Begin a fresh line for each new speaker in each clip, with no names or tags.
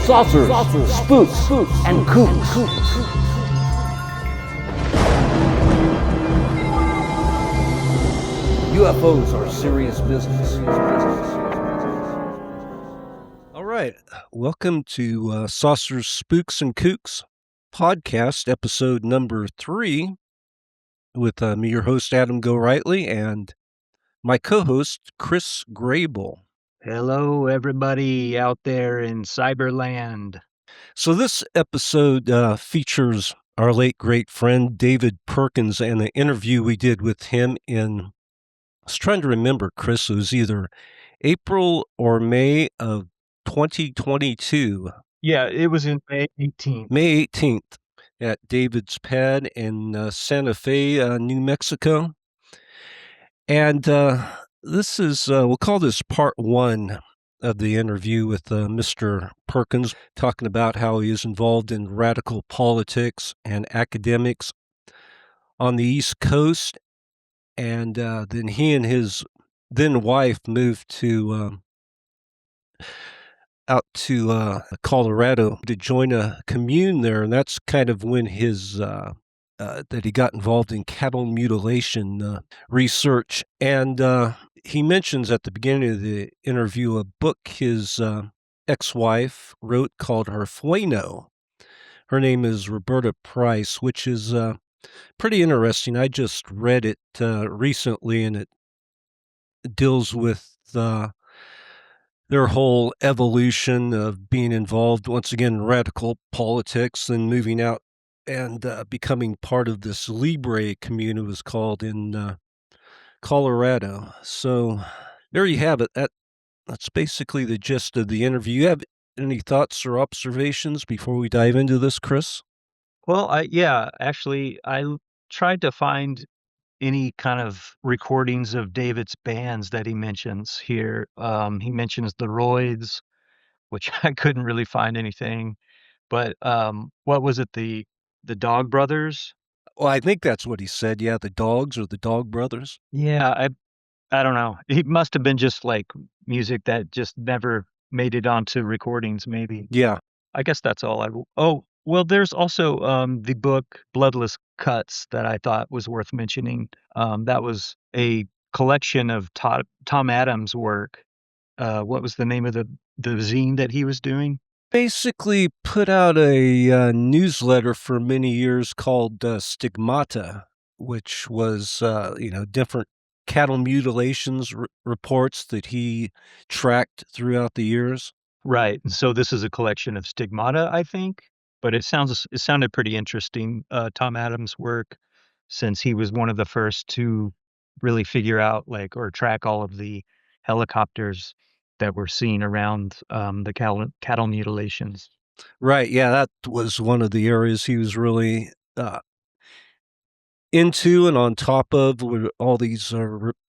Saucers, Spooks, and Kooks. UFOs are serious business.
All right. Welcome to Saucers, Spooks and Kooks podcast, episode number 3, with me, your host, Adam Gorightly, and my co-host, Chris Grable.
Hello, everybody out there in Cyberland.
So this episode features our late great friend, David Perkins, and the interview we did with him in, I was trying to remember, Chris, it was either April or May of 2022.
Yeah, it was in May 18th.
May 18th at David's Pad in Santa Fe, New Mexico. And this is, we'll call this part 1 of the interview with Mr. Perkins, talking about how he is involved in radical politics and academics on the East Coast. And then he and his then wife moved to out to Colorado to join a commune there, and that's kind of when his that he got involved in cattle mutilation research. And he mentions at the beginning of the interview a book his ex-wife wrote called Herfueno. Her name is Roberta Price, which is pretty interesting. I just read it recently, and it deals with their whole evolution of being involved, once again, in radical politics and moving out and becoming part of this Libre commune, it was called, in Colorado. So there you have it. That's basically the gist of the interview. You have any thoughts or observations before we dive into this, Chris?
Well, I tried to find any kind of recordings of David's bands that he mentions here. He mentions the Roids, which I couldn't really find anything. But what was it? The Dog Brothers?
Well, I think that's what he said. Yeah, the Dogs or the Dog Brothers.
Yeah, I don't know. It must have been just like music that just never made it onto recordings, maybe.
Yeah.
I guess that's all oh, well, there's also the book Bloodless Cuts that I thought was worth mentioning. That was a collection of Tom Adams' work. What was the name of the zine that he was doing?
Basically put out a newsletter for many years called Stigmata, which was, different cattle mutilations reports that he tracked throughout the years.
Right. So this is a collection of Stigmata, I think, but it sounded pretty interesting. Tom Adams' work, since he was one of the first to really figure out or track all of the helicopters that were seen around the cattle mutilations.
Right. Yeah, that was one of the areas he was really into and on top of, with all these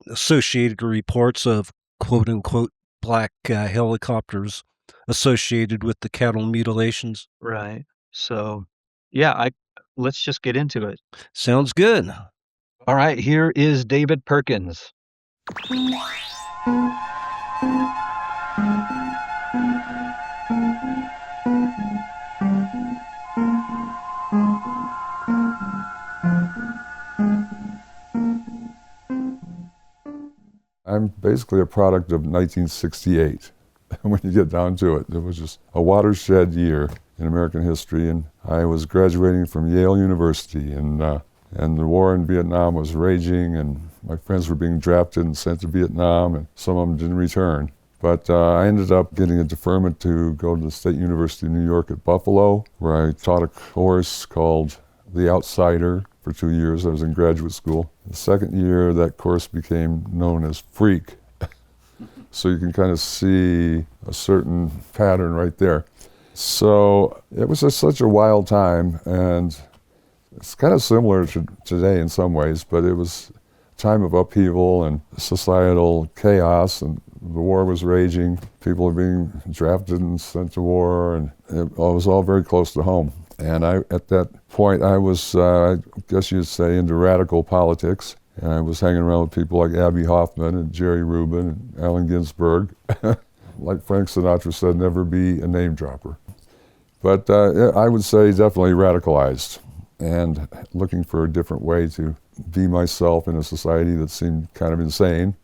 associated reports of quote unquote black helicopters associated with the cattle mutilations.
Right. So, yeah, let's just get into it.
Sounds good.
All right, here is David Perkins.
I'm basically a product of 1968. When you get down to it, it was just a watershed year in American history, and I was graduating from Yale University, and the war in Vietnam was raging, and my friends were being drafted and sent to Vietnam, and some of them didn't return. But I ended up getting a deferment to go to the State University of New York at Buffalo, where I taught a course called The Outsider for 2 years. I was in graduate school. The second year, that course became known as Freak. So you can kind of see a certain pattern right there. So it was just such a wild time, and it's kind of similar to today in some ways, but it was a time of upheaval and societal chaos, and the war was raging. People were being drafted and sent to war, and it was all very close to home. And at that point, I was, I guess you'd say, into radical politics. And I was hanging around with people like Abby Hoffman and Jerry Rubin and Allen Ginsberg. Like Frank Sinatra said, never be a name dropper. But I would say definitely radicalized and looking for a different way to be myself in a society that seemed kind of insane,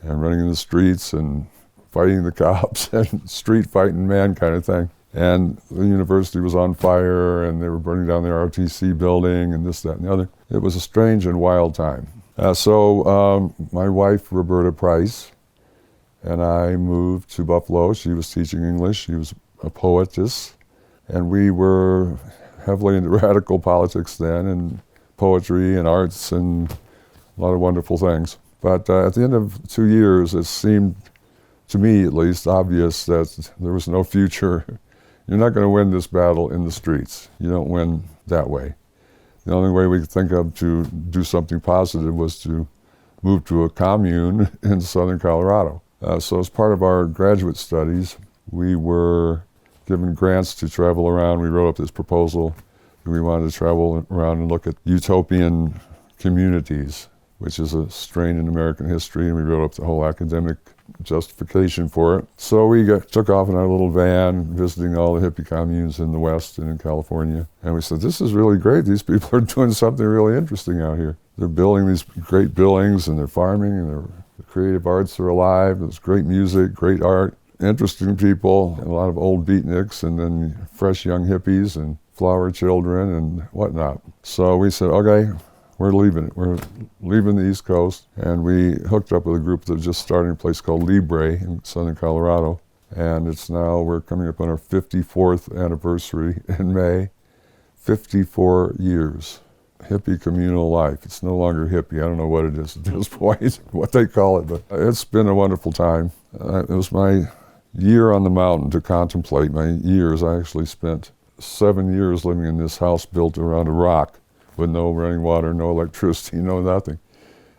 and running in the streets and fighting the cops and street fighting man kind of thing. And the university was on fire and they were burning down the ROTC building and this, that, and the other. It was a strange and wild time. So my wife, Roberta Price, and I moved to Buffalo. She was teaching English. She was a poetess. And we were heavily into radical politics then, and poetry and arts and a lot of wonderful things. But at the end of 2 years, it seemed, to me at least, obvious that there was no future. You're not going to win this battle in the streets. You don't win that way. The only way we could think of to do something positive was to move to a commune in southern Colorado. So as part of our graduate studies, we were given grants to travel around. We wrote up this proposal. We wanted to travel around and look at utopian communities, which is a strain in American history, and we wrote up the whole academic justification for it. So we took off in our little van, visiting all the hippie communes in the West and in California. And we said, this is really great. These people are doing something really interesting out here. They're building these great buildings, and they're farming, and the creative arts are alive. There's great music, great art, interesting people, and a lot of old beatniks, and then fresh young hippies and flower children and whatnot. So we said, okay, we're leaving it. We're leaving the East Coast, and we hooked up with a group that was just starting a place called Libre in southern Colorado. And we're coming up on our 54th anniversary in May. 54 years. Hippie communal life. It's no longer hippie. I don't know what it is at this point, what they call it, but it's been a wonderful time. It was my year on the mountain to contemplate my years. I actually spent 7 years living in this house built around a rock with no running water, no electricity, no nothing.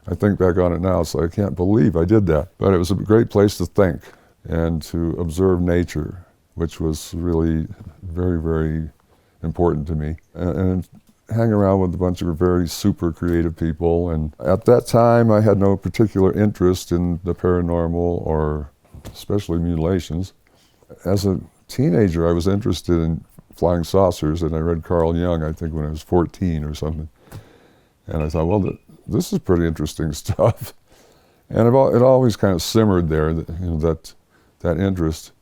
I think back on it now, so I can't believe I did that. But it was a great place to think and to observe nature, which was really very, very important to me. And hang around with a bunch of very super creative people. And at that time, I had no particular interest in the paranormal or especially mutilations. As a teenager, I was interested in flying saucers, and I read Carl Jung, I think, when I was 14 or something. And I thought, well, this is pretty interesting stuff. And it always kind of simmered there, that interest.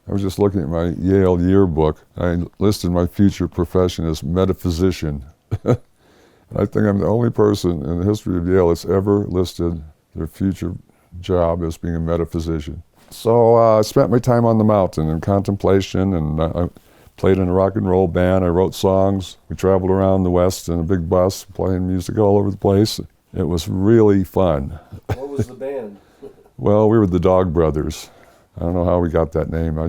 I was just looking at my Yale yearbook. I listed my future profession as metaphysician. I think I'm the only person in the history of Yale that's ever listed their future job as being a metaphysician. So I spent my time on the mountain in contemplation, and I played in a rock and roll band. I wrote songs. We traveled around the West in a big bus, playing music all over the place. It was really fun.
What was the band?
Well, we were the Dog Brothers. I don't know how we got that name.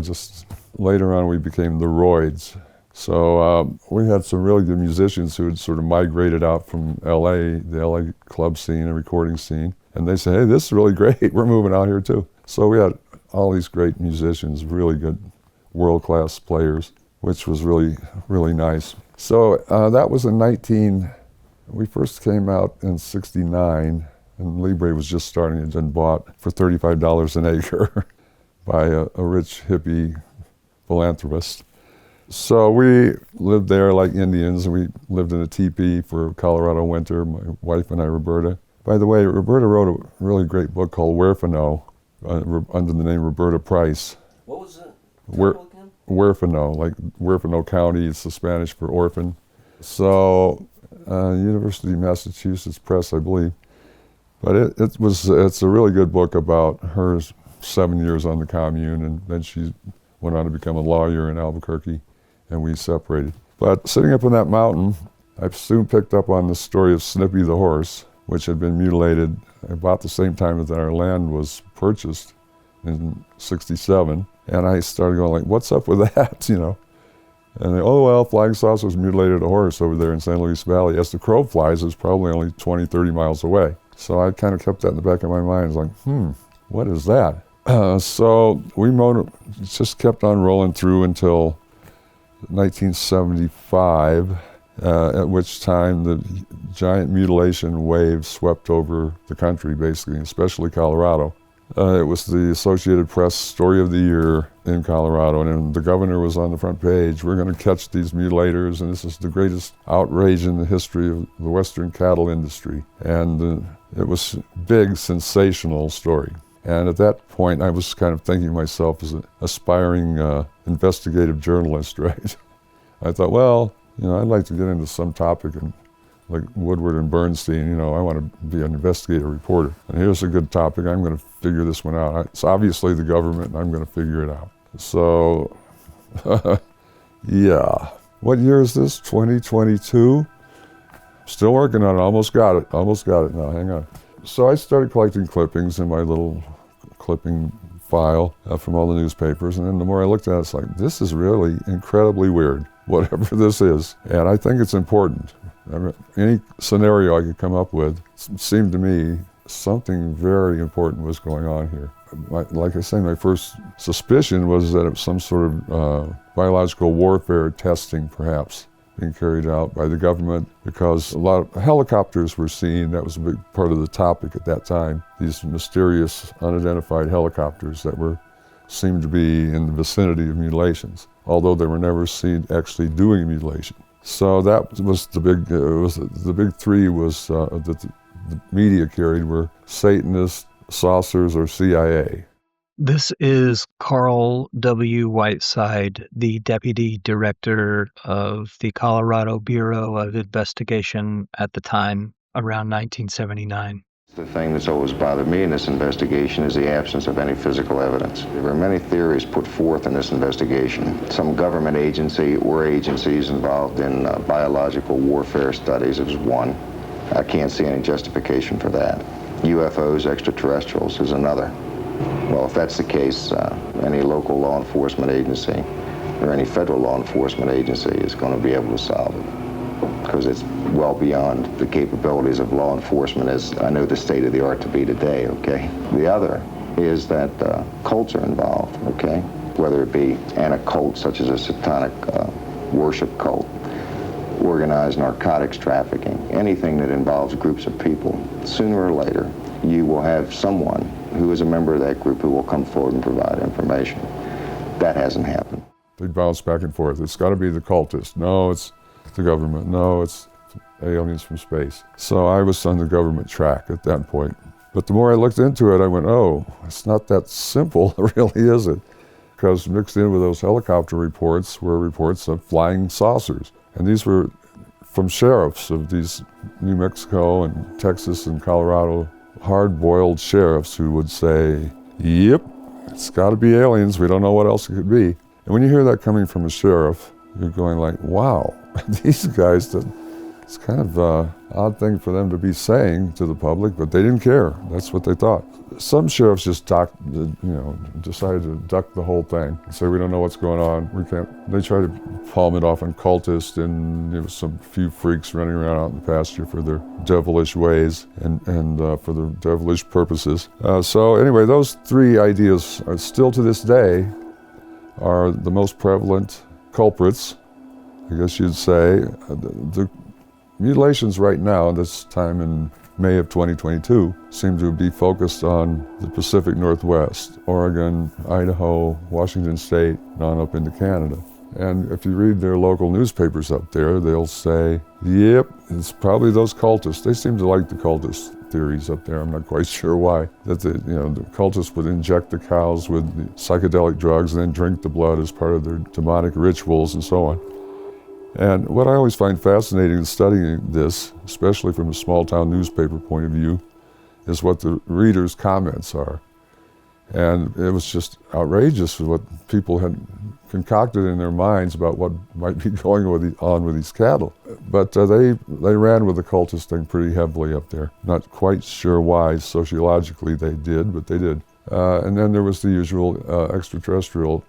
Later on, we became the Roids. So we had some really good musicians who had sort of migrated out from LA, the LA club scene and recording scene. And they said, hey, this is really great. We're moving out here too. So we had all these great musicians, really good world-class players, which was really, really nice. So that was we first came out in '69, and Libre was just starting. It had been bought for $35 an acre by a rich hippie philanthropist. So we lived there like Indians, and we lived in a teepee for Colorado winter, my wife and I, Roberta. By the way, Roberta wrote a really great book called Huérfano, under the name Roberta Price.
What was the title again?
Huérfano, like Huérfano County, it's the Spanish for orphan. So, University of Massachusetts Press, I believe. But it's a really good book about her 7 years on the commune, and then she went on to become a lawyer in Albuquerque, and we separated. But sitting up on that mountain, I soon picked up on the story of Snippy the horse, which had been mutilated about the same time that our land was purchased in '67. And I started going like, what's up with that, And they, oh, well, flying saucers mutilated a horse over there in San Luis Valley. As the crow flies, it's probably only 20, 30 miles away. So I kind of kept that in the back of my mind. I was like, what is that? So we just kept on rolling through until 1975, at which time the giant mutilation wave swept over the country, basically, especially Colorado. It was the Associated Press Story of the Year in Colorado, and the governor was on the front page. We're going to catch these mutilators, and this is the greatest outrage in the history of the Western cattle industry. And it was a big, sensational story. And at that point, I was kind of thinking of myself as an aspiring investigative journalist, right? I thought, well, I'd like to get into some topic, and like Woodward and Bernstein, I want to be an investigative reporter. And here's a good topic. I'm going to figure this one out. It's obviously the government, and I'm going to figure it out. So, yeah. What year is this? 2022? Still working on it. Almost got it now. Hang on. So I started collecting clippings in my little clipping file from all the newspapers. And then the more I looked at it, it's like, this is really incredibly weird, whatever this is. And I think it's important. I mean, any scenario I could come up with seemed to me something very important was going on here. Like I say, my first suspicion was that it was some sort of biological warfare testing, perhaps, being carried out by the government, because a lot of helicopters were seen. That was a big part of the topic at that time. These mysterious, unidentified helicopters that seemed to be in the vicinity of mutilations, although they were never seen actually doing a mutilation. So that was the big three was that the media carried were Satanists, saucers, or CIA.
This is Carl W. Whiteside, the Deputy Director of the Colorado Bureau of Investigation at the time, around 1979.
The thing that's always bothered me in this investigation is the absence of any physical evidence. There were many theories put forth in this investigation. Some government agency or agencies involved in biological warfare studies is one. I can't see any justification for that. UFOs, extraterrestrials, is another. Well, if that's the case, any local law enforcement agency or any federal law enforcement agency is going to be able to solve it, because it's well beyond the capabilities of law enforcement as I know the state of the art to be today, okay? The other is that cults are involved, okay? Whether it be an occult such as a satanic worship cult, organized narcotics trafficking, anything that involves groups of people, sooner or later, you will have someone who is a member of that group who will come forward and provide information. That hasn't happened.
They bounce back and forth. It's got to be the cultists. No, it's the government. No, it's aliens from space. So I was on the government track at that point. But the more I looked into it, I went, oh, it's not that simple, really, is it? Because mixed in with those helicopter reports were reports of flying saucers. And these were from sheriffs of these New Mexico and Texas and Colorado, hard-boiled sheriffs who would say, yep, it's got to be aliens. We don't know what else it could be. And when you hear that coming from a sheriff, you're going like, wow, these guys, it's kind of an odd thing for them to be saying to the public, but they didn't care. That's what they thought. Some sheriffs just decided to duck the whole thing and say, we don't know what's going on. We can't. They try to palm it off on cultists and some few freaks running around out in the pasture for their devilish ways and for their devilish purposes. So anyway, those three ideas are still to this day are the most prevalent culprits, I guess you'd say. The mutilations right now, this time in May of 2022, seem to be focused on the Pacific Northwest, Oregon, Idaho, Washington State, and on up into Canada. And if you read their local newspapers up there, they'll say, yep, it's probably those cultists. They seem to like the cultist theories up there. I'm not quite sure why. That the cultists would inject the cows with the psychedelic drugs and then drink the blood as part of their demonic rituals and so on. And what I always find fascinating in studying this, especially from a small-town newspaper point of view, is what the readers' comments are. And it was just outrageous what people had concocted in their minds about what might be going on with these cattle. But they ran with the cultist thing pretty heavily up there. Not quite sure why sociologically they did, but they did. And then there was the usual extraterrestrial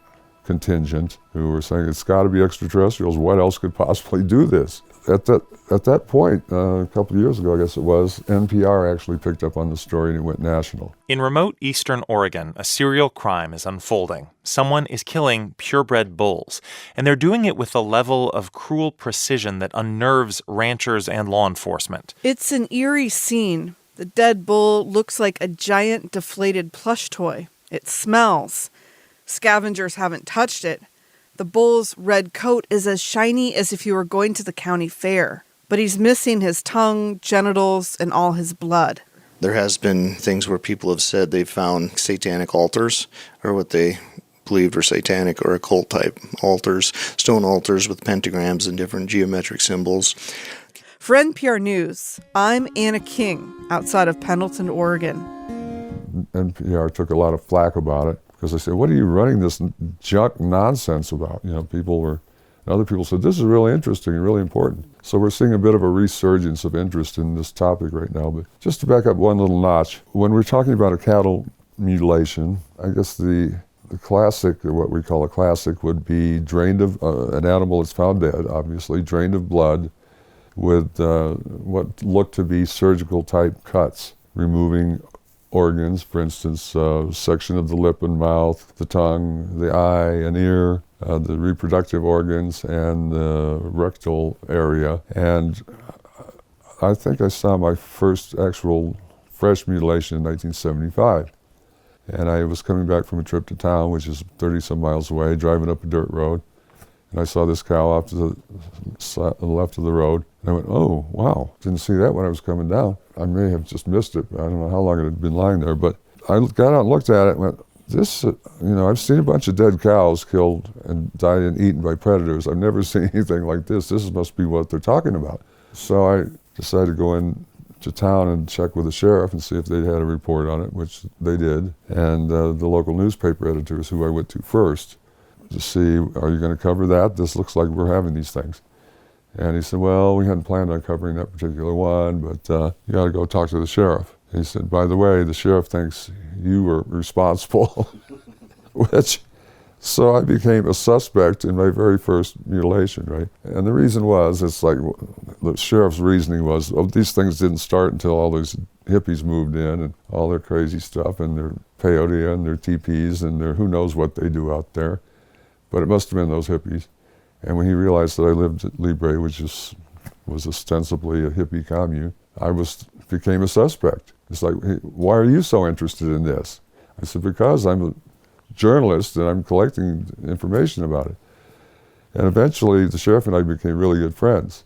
contingent who were saying it's got to be extraterrestrials. What else could possibly do this? at that point, a couple of years ago, I guess it was, NPR actually picked up on the story and it went national.
In remote eastern Oregon, a serial crime is unfolding. Someone is killing purebred bulls, and they're doing it with a level of cruel precision that unnerves ranchers and law enforcement.
It's an eerie scene. The dead bull looks like a giant deflated plush toy. It smells. Scavengers haven't touched it. The bull's red coat is as shiny as if he were going to the county fair. But he's missing his tongue, genitals, and all his blood.
There has been things where people have said they've found satanic altars, or what they believed were satanic or occult type altars, stone altars with pentagrams and different geometric symbols.
For NPR News, I'm Anna King, outside of Pendleton, Oregon.
NPR took a lot of flack about it because they said, "What are you running this junk nonsense about?" Other people said, "This is really interesting and really important." So we're seeing a bit of a resurgence of interest in this topic right now. But just to back up one little notch, when we're talking about a cattle mutilation, I guess the classic, or what we call a classic, would be drained of an animal that's found dead, obviously, drained of blood with what looked to be surgical type cuts, removing organs, for instance, section of the lip and mouth, the tongue, the eye and ear, the reproductive organs, and the rectal area. And I think I saw my first actual fresh mutilation in 1975. And I was coming back from a trip to town, which is 30-some miles away, driving up a dirt road. And I saw this cow off to the left of the road. And I went, "Oh, wow, didn't see that when I was coming down." I may have just missed it. I don't know how long it had been lying there. But I got out and looked at it and went, this, I've seen a bunch of dead cows killed and died and eaten by predators. I've never seen anything like this. This must be what they're talking about. So I decided to go in to town and check with the sheriff and see if they had a report on it, which they did. And the local newspaper editors, who I went to first, to see, "Are you going to cover that? This looks like we're having these things." And he said, "Well, we hadn't planned on covering that particular one, but you got to go talk to the sheriff." He said, "By the way, the sheriff thinks you were responsible," so I became a suspect in my very first mutilation, right? And the reason was, it's like, the sheriff's reasoning was, these things didn't start until all these hippies moved in and all their crazy stuff and their peyote and their teepees and their who knows what they do out there. But it must have been those hippies. And when he realized that I lived at Libre, which was ostensibly a hippie commune, I became a suspect. It's like, "Hey, why are you so interested in this?" I said, "Because I'm a journalist and I'm collecting information about it." And eventually the sheriff and I became really good friends.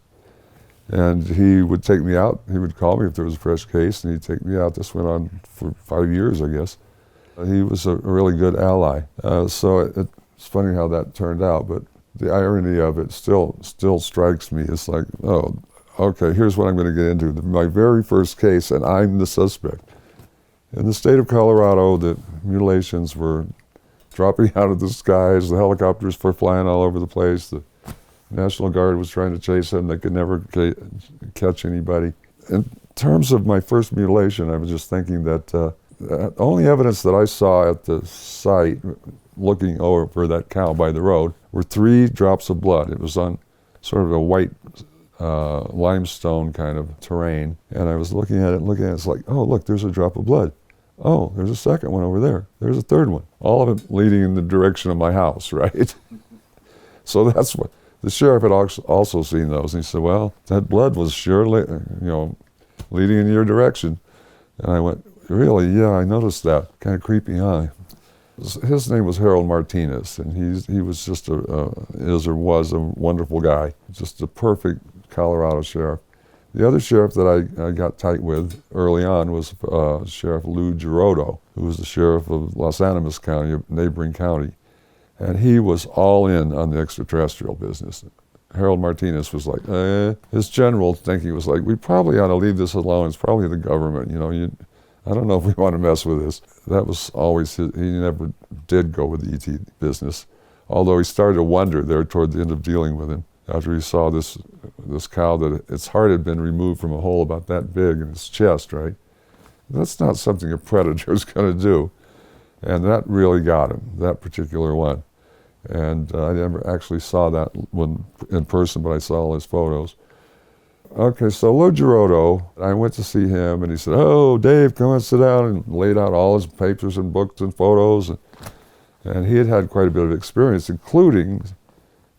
And he would take me out. He would call me if there was a fresh case, and he'd take me out. This went on for 5 years, I guess. He was a really good ally. So it's funny how that turned out, but the irony of it still strikes me. It's like, oh, okay, here's what I'm going to get into. My very first case, and I'm the suspect. In the state of Colorado, the mutilations were dropping out of the skies. The helicopters were flying all over the place. The National Guard was trying to chase them. They could never catch anybody. In terms of my first mutilation, I was just thinking that the only evidence that I saw at the site, looking over that cow by the road, were 3 drops of blood. It was on sort of a white limestone kind of terrain. And I was looking at it, it's like, oh, look, there's a drop of blood. Oh, there's a second one over there. There's a third one. All of it leading in the direction of my house, right? So that's what, the sheriff had also seen those. And he said, "Well, that blood was surely, leading in your direction." And I went, "Really? Yeah, I noticed that. Kind of creepy, huh?" His name was Harold Martinez, and he was just was a wonderful guy, just a perfect Colorado sheriff. The other sheriff that I got tight with early on was Sheriff Lou Girodo, who was the sheriff of Los Animas County, a neighboring county. And he was all in on the extraterrestrial business. Harold Martinez was like, his general thinking was like, "We probably ought to leave this alone. It's probably the government, I don't know if we want to mess with this." That was always he never did go with the ET business, although he started to wonder there toward the end of dealing with him, after he saw this cow that its heart had been removed from a hole about that big in its chest, right? That's not something a predator is going to do. And that really got him, that particular one. And I never actually saw that one in person, but I saw all his photos. Okay, so Lou Girodo, I went to see him, and he said, "Oh, Dave, come and sit down," and laid out all his papers and books and photos. And he had had quite a bit of experience, including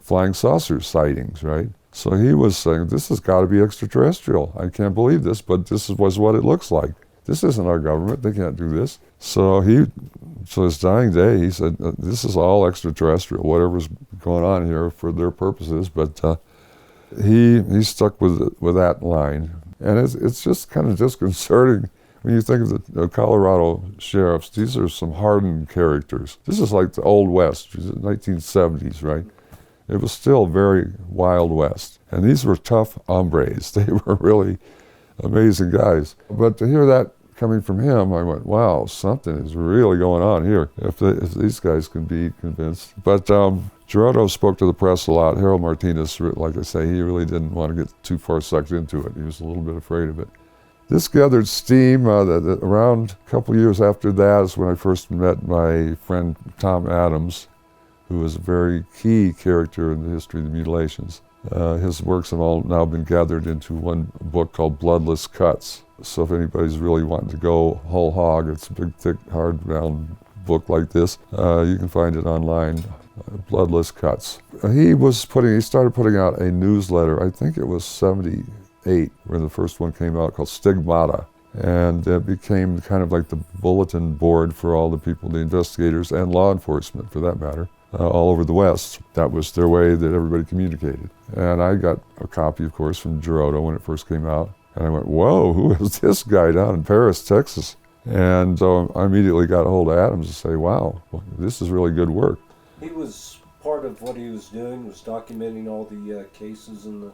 flying saucer sightings, right? So he was saying, this has got to be extraterrestrial. I can't believe this, but this was what it looks like. This isn't our government. They can't do this. So his dying day, he said, this is all extraterrestrial, whatever's going on here for their purposes. But he stuck with that line. And it's just kind of disconcerting when you think of the Colorado sheriffs. These are some hardened characters. This is like the Old West, 1970s, right? It was still very Wild West. And these were tough hombres. They were really amazing guys. But to hear that coming from him, I went, wow, something is really going on here if these guys can be convinced. But Gerardo spoke to the press a lot. Harold Martinez, like I say, he really didn't want to get too far sucked into it. He was a little bit afraid of it. This gathered steam. Around a couple years after that is when I first met my friend Tom Adams, who was a very key character in the history of the mutilations. His works have all now been gathered into one book called Bloodless Cuts. So if anybody's really wanting to go whole hog, it's a big, thick, hardbound book like this. You can find it online, Bloodless Cuts. He started putting out a newsletter, I think it was 78, when the first one came out, called Stigmata. And it became kind of like the bulletin board for all the people, the investigators and law enforcement, for that matter, all over the West. That was their way that everybody communicated. And I got a copy, of course, from Gerardo when it first came out. And I went, whoa, who is this guy down in Paris, Texas? And so I immediately got a hold of Adams and say, wow, this is really good work.
He was part of what he was doing, was documenting all the cases in the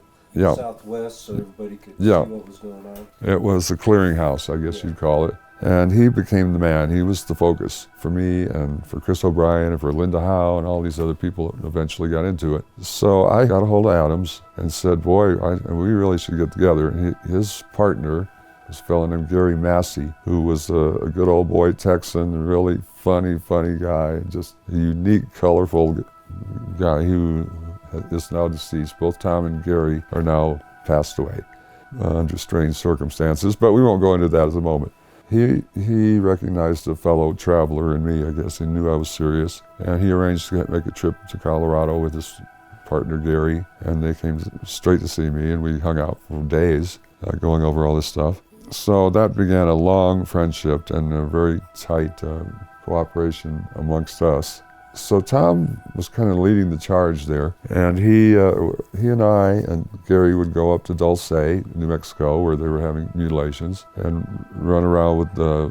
Southwest so everybody could see what was going on.
It was a clearinghouse, I guess you'd call it. And he became the man. He was the focus for me and for Chris O'Brien and for Linda Howe and all these other people that eventually got into it. So I got a hold of Adams and said, boy, we really should get together. And his partner was a fellow named Gary Massey, who was a good old boy Texan, a really funny guy, just a unique, colorful guy who is now deceased. Both Tom and Gary are now passed away under strange circumstances, but we won't go into that at the moment. He recognized a fellow traveler in me, I guess. He knew I was serious, and he arranged to make a trip to Colorado with his partner Gary, and they came straight to see me, and we hung out for days going over all this stuff. So that began a long friendship and a very tight cooperation amongst us. So Tom was kind of leading the charge there, and he and I and Gary would go up to Dulce, New Mexico, where they were having mutilations, and run around with the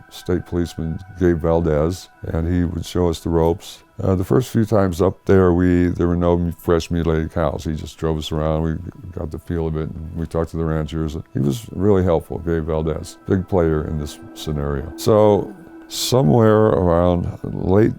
state policeman Gabe Valdez, and he would show us the ropes. The first few times up there, there were no fresh mutilated cows. He just drove us around. We got the feel of it, and we talked to the ranchers. He was really helpful, Gabe Valdez, big player in this scenario. So somewhere around late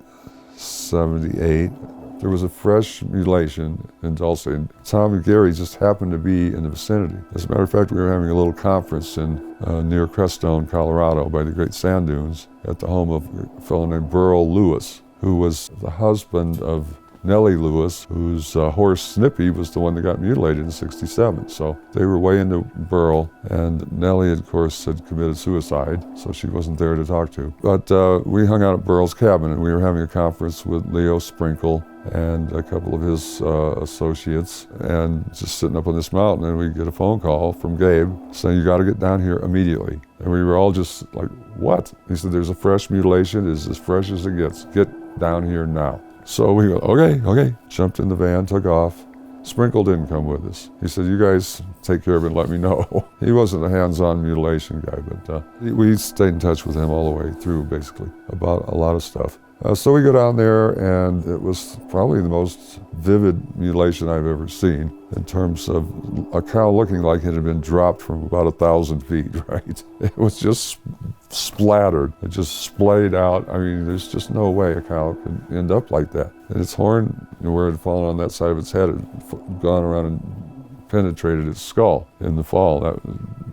78, there was a fresh mutilation in Dulce, and Tom and Gary just happened to be in the vicinity. As a matter of fact, we were having a little conference near Crestone, Colorado, by the Great Sand Dunes, at the home of a fellow named Burl Lewis, who was the husband of Nellie Lewis, whose horse Snippy was the one that got mutilated in '67. So they were way into Burl, and Nellie, of course, had committed suicide, so she wasn't there to talk to. But we hung out at Burl's cabin, and we were having a conference with Leo Sprinkle and a couple of his associates, and just sitting up on this mountain, and we get a phone call from Gabe saying, you got to get down here immediately. And we were all just like, what? He said, there's a fresh mutilation. It's as fresh as it gets. Get down here now. So we went, okay, jumped in the van, took off. Sprinkle didn't come with us. He said, you guys take care of it and let me know. He wasn't a hands-on mutilation guy, but we stayed in touch with him all the way through, basically, about a lot of stuff. So we go down there, and it was probably the most vivid mutilation I've ever seen in terms of a cow looking like it had been dropped from about 1,000 feet, right? It was just splattered. It just splayed out. I mean, there's just no way a cow could end up like that. And its horn, where it had fallen on that side of its head, had gone around and penetrated its skull in the fall.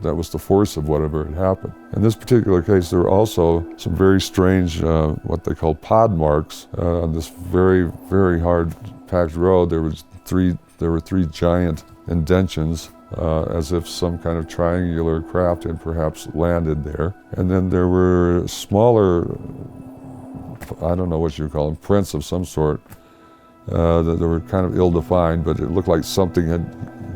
That was the force of whatever had happened. In this particular case, there were also some very strange, what they call pod marks on this very, very hard packed road. There were three giant indentions as if some kind of triangular craft had perhaps landed there. And then there were smaller, I don't know what you call them, prints of some sort that were kind of ill-defined, but it looked like something had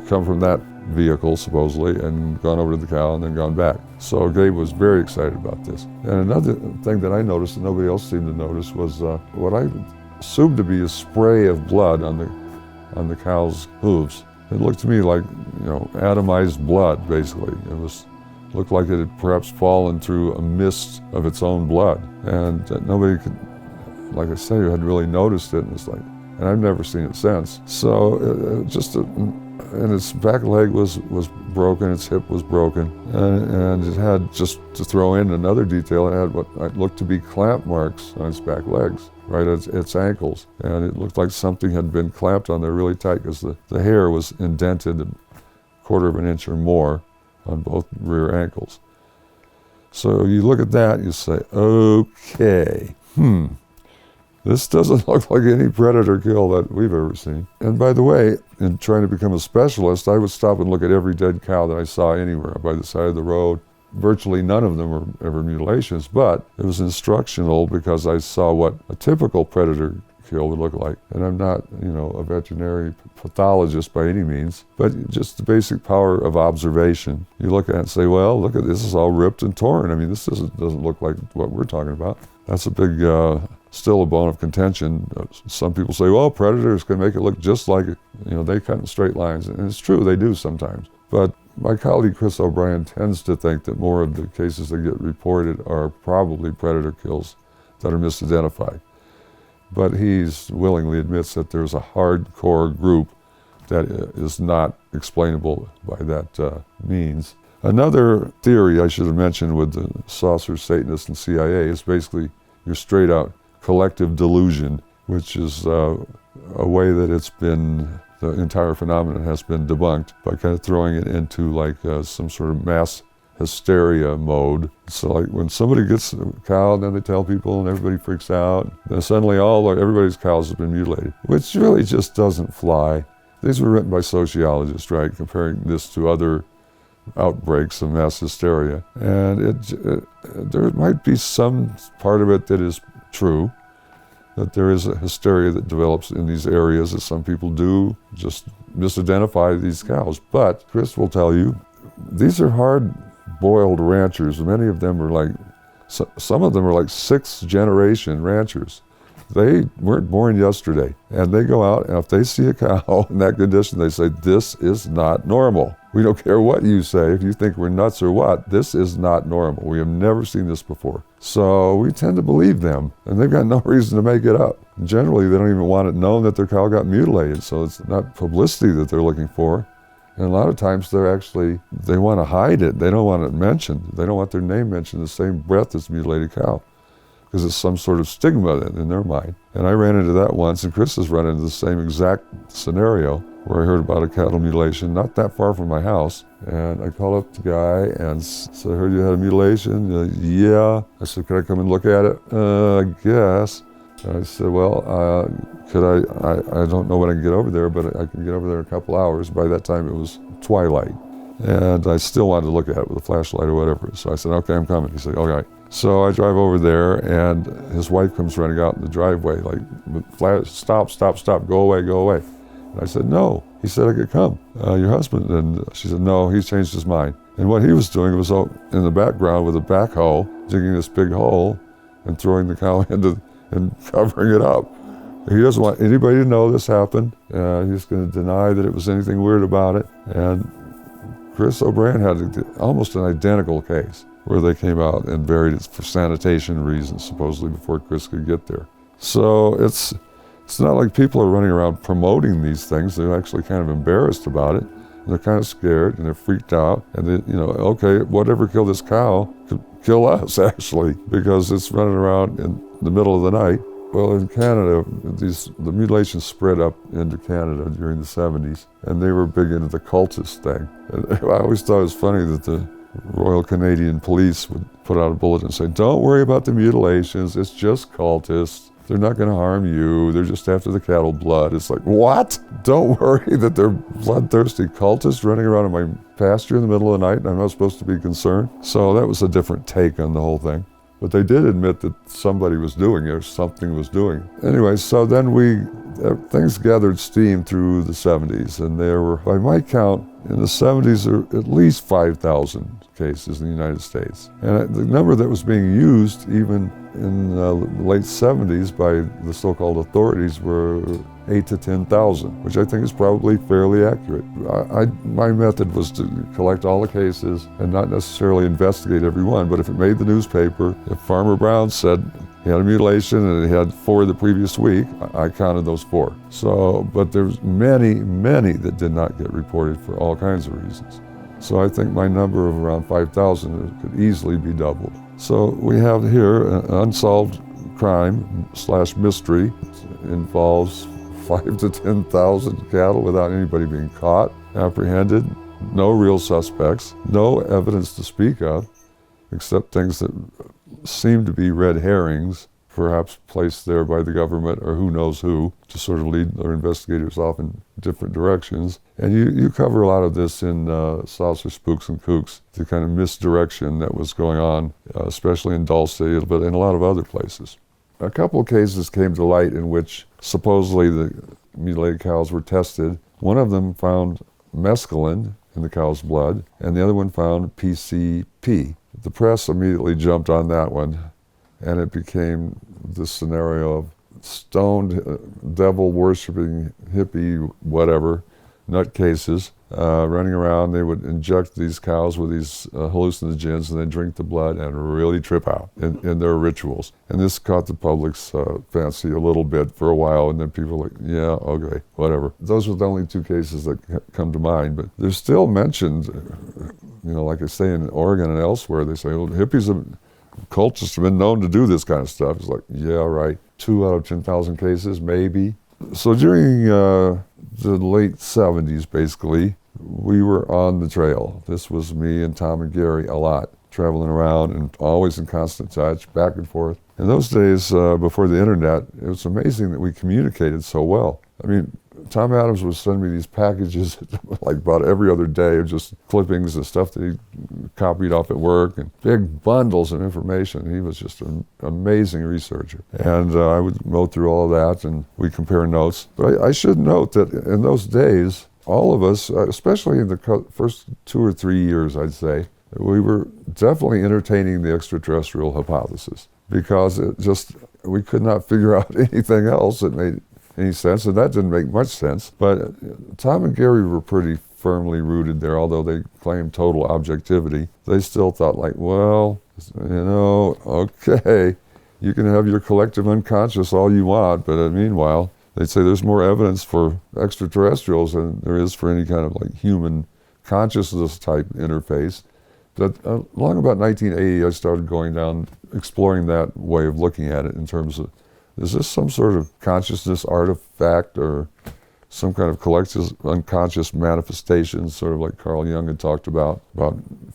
come from that vehicle, supposedly, and gone over to the cow and then gone back. So Gabe was very excited about this. And another thing that I noticed that nobody else seemed to notice was what I assumed to be a spray of blood on the cow's hooves. It looked to me like, atomized blood, basically. Looked like it had perhaps fallen through a mist of its own blood. And nobody could, like I say, had really noticed it. And I've never seen it since. So and its back leg was broken, its hip was broken, and it had, just to throw in another detail, it had what looked to be clamp marks on its back legs, right at its ankles. And it looked like something had been clamped on there really tight, because the hair was indented a quarter of an inch or more on both rear ankles. So you look at that, you say, okay, this doesn't look like any predator kill that we've ever seen. And by the way, in trying to become a specialist, I would stop and look at every dead cow that I saw anywhere by the side of the road. Virtually none of them were ever mutilations, but it was instructional because I saw what a typical predator kill would look like. And I'm not, a veterinary pathologist by any means, but just the basic power of observation. You look at it and say, well, look at this, is all ripped and torn. I mean, this doesn't look like what we're talking about. That's a big, still a bone of contention. Some people say, well, predators can make it look just like, they cut in straight lines. And it's true, they do sometimes. But my colleague Chris O'Brien tends to think that more of the cases that get reported are probably predator kills that are misidentified. But he willingly admits that there's a hardcore group that is not explainable by that means. Another theory I should have mentioned with the saucer Satanists and CIA is basically your straight out collective delusion, which is a way that the entire phenomenon has been debunked by kind of throwing it into like some sort of mass hysteria mode. So like when somebody gets a cow, then they tell people and everybody freaks out. Then suddenly everybody's cows have been mutilated, which really just doesn't fly. These were written by sociologists, right, comparing this to other outbreaks of mass hysteria. And there might be some part of it that is true, that there is a hysteria that develops in these areas that some people do just misidentify these cows. But Chris will tell you, these are hard-boiled ranchers. Many of them are some of them are like sixth-generation ranchers. They weren't born yesterday. And they go out, and if they see a cow in that condition, they say, this is not normal. We don't care what you say. If you think we're nuts or what, this is not normal. We have never seen this before. So we tend to believe them, and they've got no reason to make it up. Generally, they don't even want it known that their cow got mutilated, so it's not publicity that they're looking for. And a lot of times they want to hide it. They don't want it mentioned. They don't want their name mentioned in the same breath as mutilated cow, because it's some sort of stigma in their mind. And I ran into that once, and Chris has run into the same exact scenario where I heard about a cattle mutilation not that far from my house. And I called up the guy and said, I heard you had a mutilation. Yeah. I said, could I come and look at it? I guess. And I said, well, I don't know when I can get over there, but I can get over there in a couple hours. By that time it was twilight. And I still wanted to look at it with a flashlight or whatever. So I said, okay, I'm coming. He said, all right. So I drive over there, and his wife comes running out in the driveway, like, stop, go away. And I said, no. He said, I could come. Your husband. And she said, no, he's changed his mind. And what he was doing was in the background with a backhoe, digging this big hole and throwing the cow into and covering it up. He doesn't want anybody to know this happened. He's going to deny that it was anything weird about it. And Chris O'Brien had almost an identical case where they came out and buried it for sanitation reasons, supposedly before Chris could get there. So it's not like people are running around promoting these things. They're actually kind of embarrassed about it. And they're kind of scared, and they're freaked out. And they, okay, whatever killed this cow could kill us, actually, because it's running around in the middle of the night. Well, in Canada, the mutilations spread up into Canada during the 70s, and they were big into the cultist thing. And I always thought it was funny that the Royal Canadian Police would put out a bulletin saying, don't worry about the mutilations, it's just cultists. They're not going to harm you. They're just after the cattle blood. It's like, what? Don't worry that they're bloodthirsty cultists running around in my pasture in the middle of the night and I'm not supposed to be concerned. So that was a different take on the whole thing. But they did admit that somebody was doing it, or something was doing it. Anyway, so then things gathered steam through the 70s, and there were, by my count, in the 70s, there were at least 5,000 cases in the United States. And the number that was being used, even in the late 70s, by the so-called authorities were 8 to 10,000, which I think is probably fairly accurate. My method was to collect all the cases and not necessarily investigate every one, but if it made the newspaper, if Farmer Brown said he had a mutilation and he had 4 the previous week, I counted those 4. So, but there's many, many that did not get reported for all kinds of reasons. So I think my number of around 5,000 could easily be doubled. So we have here an unsolved crime / mystery. It involves 5 to 10,000 cattle without anybody being caught, apprehended, no real suspects, no evidence to speak of, except things that seem to be red herrings, perhaps placed there by the government or who knows who, to sort of lead their investigators off in different directions. And you cover a lot of this in Saucer, Spooks and Kooks, the kind of misdirection that was going on, especially in Dulce, but in a lot of other places. A couple of cases came to light in which supposedly the mutilated cows were tested. One of them found mescaline in the cow's blood, and the other one found PCP. The press immediately jumped on that one, and it became this scenario of stoned, devil-worshipping, hippie, whatever, nutcases running around. They would inject these cows with these hallucinogens and then drink the blood and really trip out in their rituals. And this caught the public's fancy a little bit for a while, and then people were like, yeah, okay, whatever. Those were the only 2 cases that come to mind, but they're still mentioned, like I say in Oregon and elsewhere, they say, well, hippies and cultists have been known to do this kind of stuff. It's like, yeah, right, 2 out of 10,000 cases, maybe. So during the late 70s, basically, we were on the trail. This was me and Tom and Gary a lot, traveling around and always in constant touch, back and forth. In those days, before the internet, it was amazing that we communicated so well. I mean, Tom Adams would send me these packages like about every other day of just clippings and stuff that he copied off at work and big bundles of information. He was just an amazing researcher. And I would go through all of that and we'd compare notes. But I should note that in those days, all of us, especially in the first 2 or 3 years, I'd say, we were definitely entertaining the extraterrestrial hypothesis because we could not figure out anything else that made any sense, and that didn't make much sense. But Tom and Gary were pretty firmly rooted there, although they claimed total objectivity. They still thought like, well, okay, you can have your collective unconscious all you want, but meanwhile, they'd say there's more evidence for extraterrestrials than there is for any kind of like human consciousness type interface. But along about 1980, I started going down, exploring that way of looking at it in terms of, is this some sort of consciousness artifact or some kind of collective unconscious manifestation, sort of like Carl Jung had talked about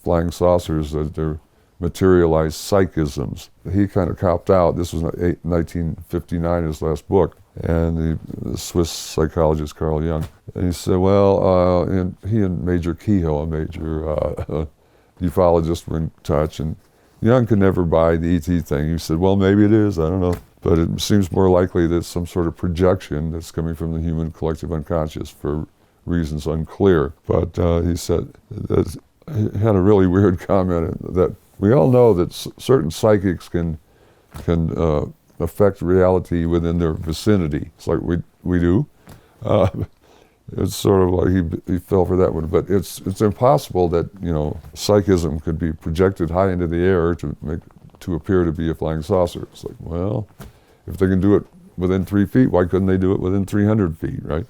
flying saucers, that they're materialized psychisms. He kind of copped out. This was 1959, his last book, and the Swiss psychologist Carl Jung. And he said, well, and he and Major Kehoe, a major ufologist, were in touch, and Jung could never buy the ET thing. He said, well, maybe it is, I don't know. But it seems more likely that it's some sort of projection that's coming from the human collective unconscious for reasons unclear. But he said that he had a really weird comment that we all know that certain psychics can affect reality within their vicinity. It's like we do. It's sort of like he fell for that one. But it's impossible that psychism could be projected high into the air to appear to be a flying saucer. It's like, well, if they can do it within 3 feet, why couldn't they do it within 300 feet, right?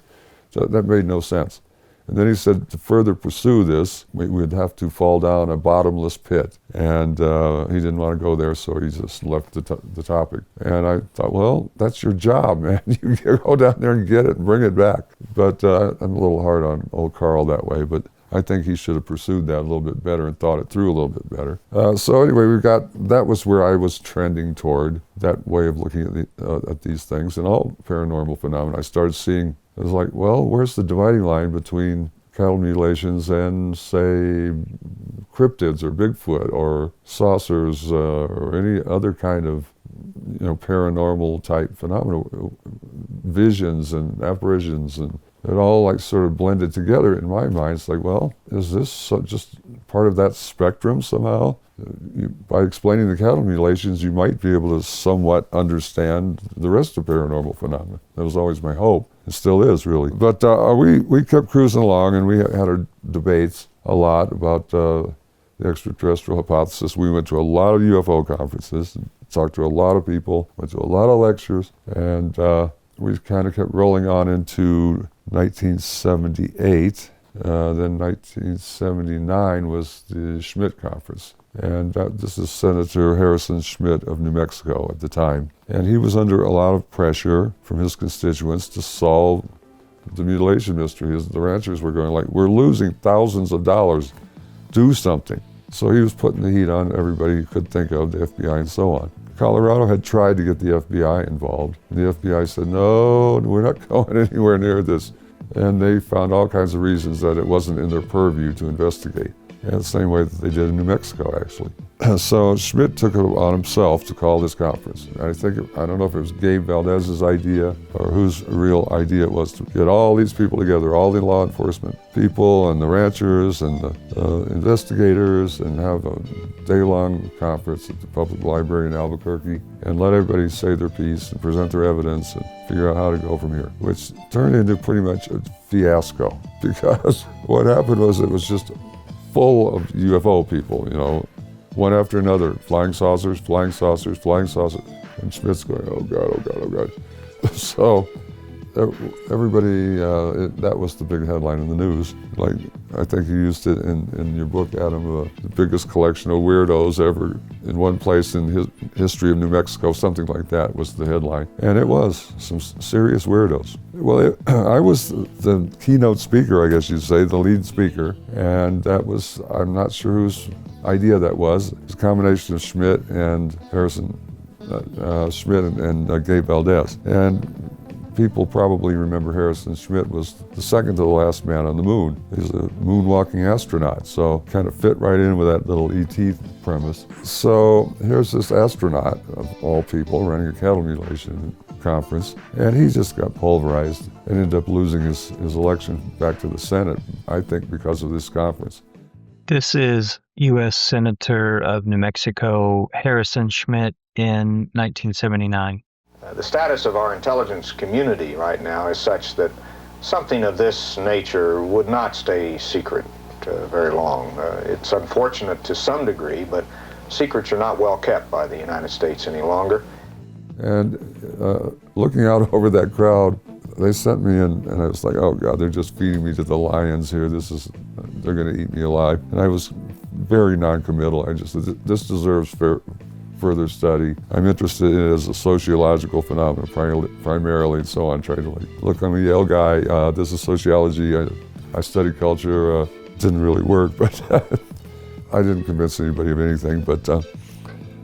So that made no sense. And then he said to further pursue this, we would have to fall down a bottomless pit. And he didn't want to go there, so he just left the topic. And I thought, well, that's your job, man. You go down there and get it and bring it back. But I'm a little hard on old Carl that way. But I think he should have pursued that a little bit better and thought it through a little bit better. So anyway, that was where I was trending toward, that way of looking at these things and all paranormal phenomena. I started seeing, it was like, well, where's the dividing line between cattle mutilations and, say, cryptids or Bigfoot or saucers or any other kind of paranormal type phenomena, visions and apparitions, and it all like sort of blended together in my mind. It's like, well, is this just part of that spectrum somehow? By explaining the cattle mutilations, you might be able to somewhat understand the rest of paranormal phenomena. That was always my hope. It still is, really. But we kept cruising along, and we had our debates a lot about the extraterrestrial hypothesis. We went to a lot of UFO conferences, and talked to a lot of people, went to a lot of lectures, and we kind of kept rolling on into 1978. Then 1979 was the Schmidt Conference. And this is Senator Harrison Schmidt of New Mexico at the time. And he was under a lot of pressure from his constituents to solve the mutilation mystery. The ranchers were going like, we're losing thousands of dollars, do something. So he was putting the heat on everybody you could think of, the FBI and so on. Colorado had tried to get the FBI involved. And the FBI said, no, we're not going anywhere near this. And they found all kinds of reasons that it wasn't in their purview to investigate. And the same way that they did in New Mexico, actually. So Schmidt took it on himself to call this conference. I don't know if it was Gabe Valdez's idea or whose real idea it was to get all these people together, all the law enforcement people and the ranchers and the investigators, and have a day-long conference at the public library in Albuquerque and let everybody say their piece and present their evidence and figure out how to go from here, which turned into pretty much a fiasco, because what happened was it was just full of UFO people, one after another, flying saucers, flying saucers, flying saucers. And Schmidt's going, oh God, oh God, oh God. So everybody, that was the big headline in the news. Like, I think you used it in your book, Adam, the biggest collection of weirdos ever in one place in history of New Mexico, something like that was the headline. And it was some serious weirdos. Well, I was the keynote speaker, I guess you'd say, the lead speaker. And that was, I'm not sure whose idea that was. It was a combination of Schmidt and Harrison, Schmidt and Gabe Valdez. And people probably remember Harrison Schmidt was the second to the last man on the moon. He's a moonwalking astronaut, so kind of fit right in with that little ET premise. So here's this astronaut, of all people, running a cattle mutilation conference, and he just got pulverized and ended up losing his election back to the Senate, I think because of this conference.
This is U.S. Senator of New Mexico Harrison Schmidt in 1979.
The status of our intelligence community right now is such that something of this nature would not stay secret very long. It's unfortunate to some degree, but secrets are not well kept by the United States any longer.
And looking out over that crowd, they sent me in, and I was like, oh God, they're just feeding me to the lions here. They're going to eat me alive. And I was very non-committal. I just said, this deserves further study. I'm interested in it as a sociological phenomenon primarily, and so on. Trying to look, I'm a Yale guy. This is sociology. I study culture. Didn't really work, but I didn't convince anybody of anything. But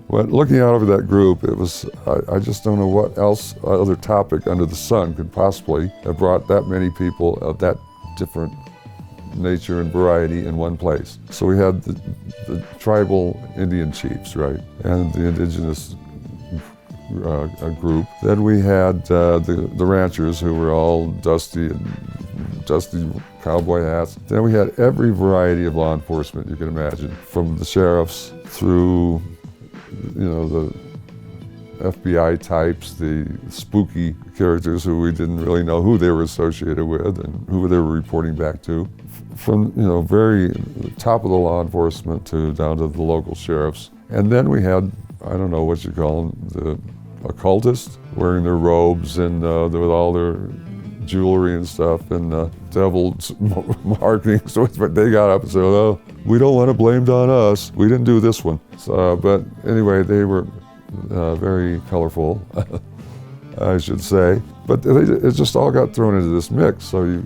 when looking out over that group, it was, I just don't know what else, other topic under the sun could possibly have brought that many people of that different nature and variety in one place. So we had the tribal Indian chiefs, right, and the indigenous group. Then we had the ranchers, who were all dusty cowboy hats. Then we had every variety of law enforcement you can imagine, from the sheriffs through, the FBI types, the spooky characters who we didn't really know who they were associated with and who they were reporting back to. From, very top of the law enforcement down to the local sheriffs. And then we had, I don't know what you call them, the occultists wearing their robes and with all their jewelry and stuff and devil markings. So they got up and said, oh, we don't want to blame it on us. We didn't do this one. So, but anyway, they were very colorful, I should say. But it just all got thrown into this mix. So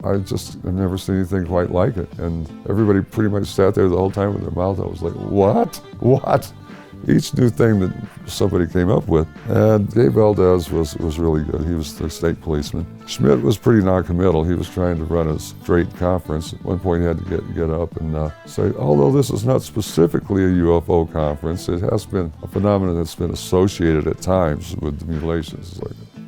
I just have never seen anything quite like it. And everybody pretty much sat there the whole time with their mouth. I was like, what? Each new thing that somebody came up with. And Dave Valdez was really good. He was the state policeman. Schmidt was pretty non-committal. He was trying to run a straight conference. At one point he had to get up and say, although this is not specifically a UFO conference, it has been a phenomenon that's been associated at times with the mutilations.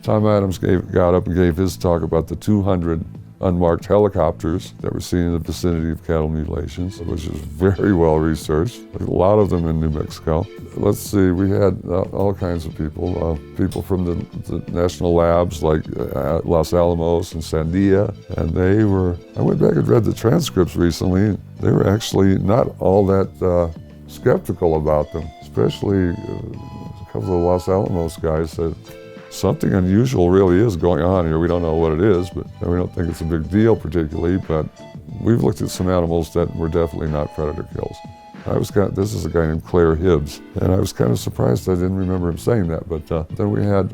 Tom Adams got up and gave his talk about the 200 unmarked helicopters that were seen in the vicinity of cattle mutilations, which is very well researched. A lot of them in New Mexico. Let's see, we had all kinds of people. People from the national labs like Los Alamos and Sandia, and I went back and read the transcripts recently. They were actually not all that skeptical about them, especially a couple of the Los Alamos guys said, something unusual really is going on here. We don't know what it is, but we don't think it's a big deal particularly, but we've looked at some animals that were definitely not predator kills. This is a guy named Claire Hibbs, and I was kind of surprised I didn't remember him saying that, but then we had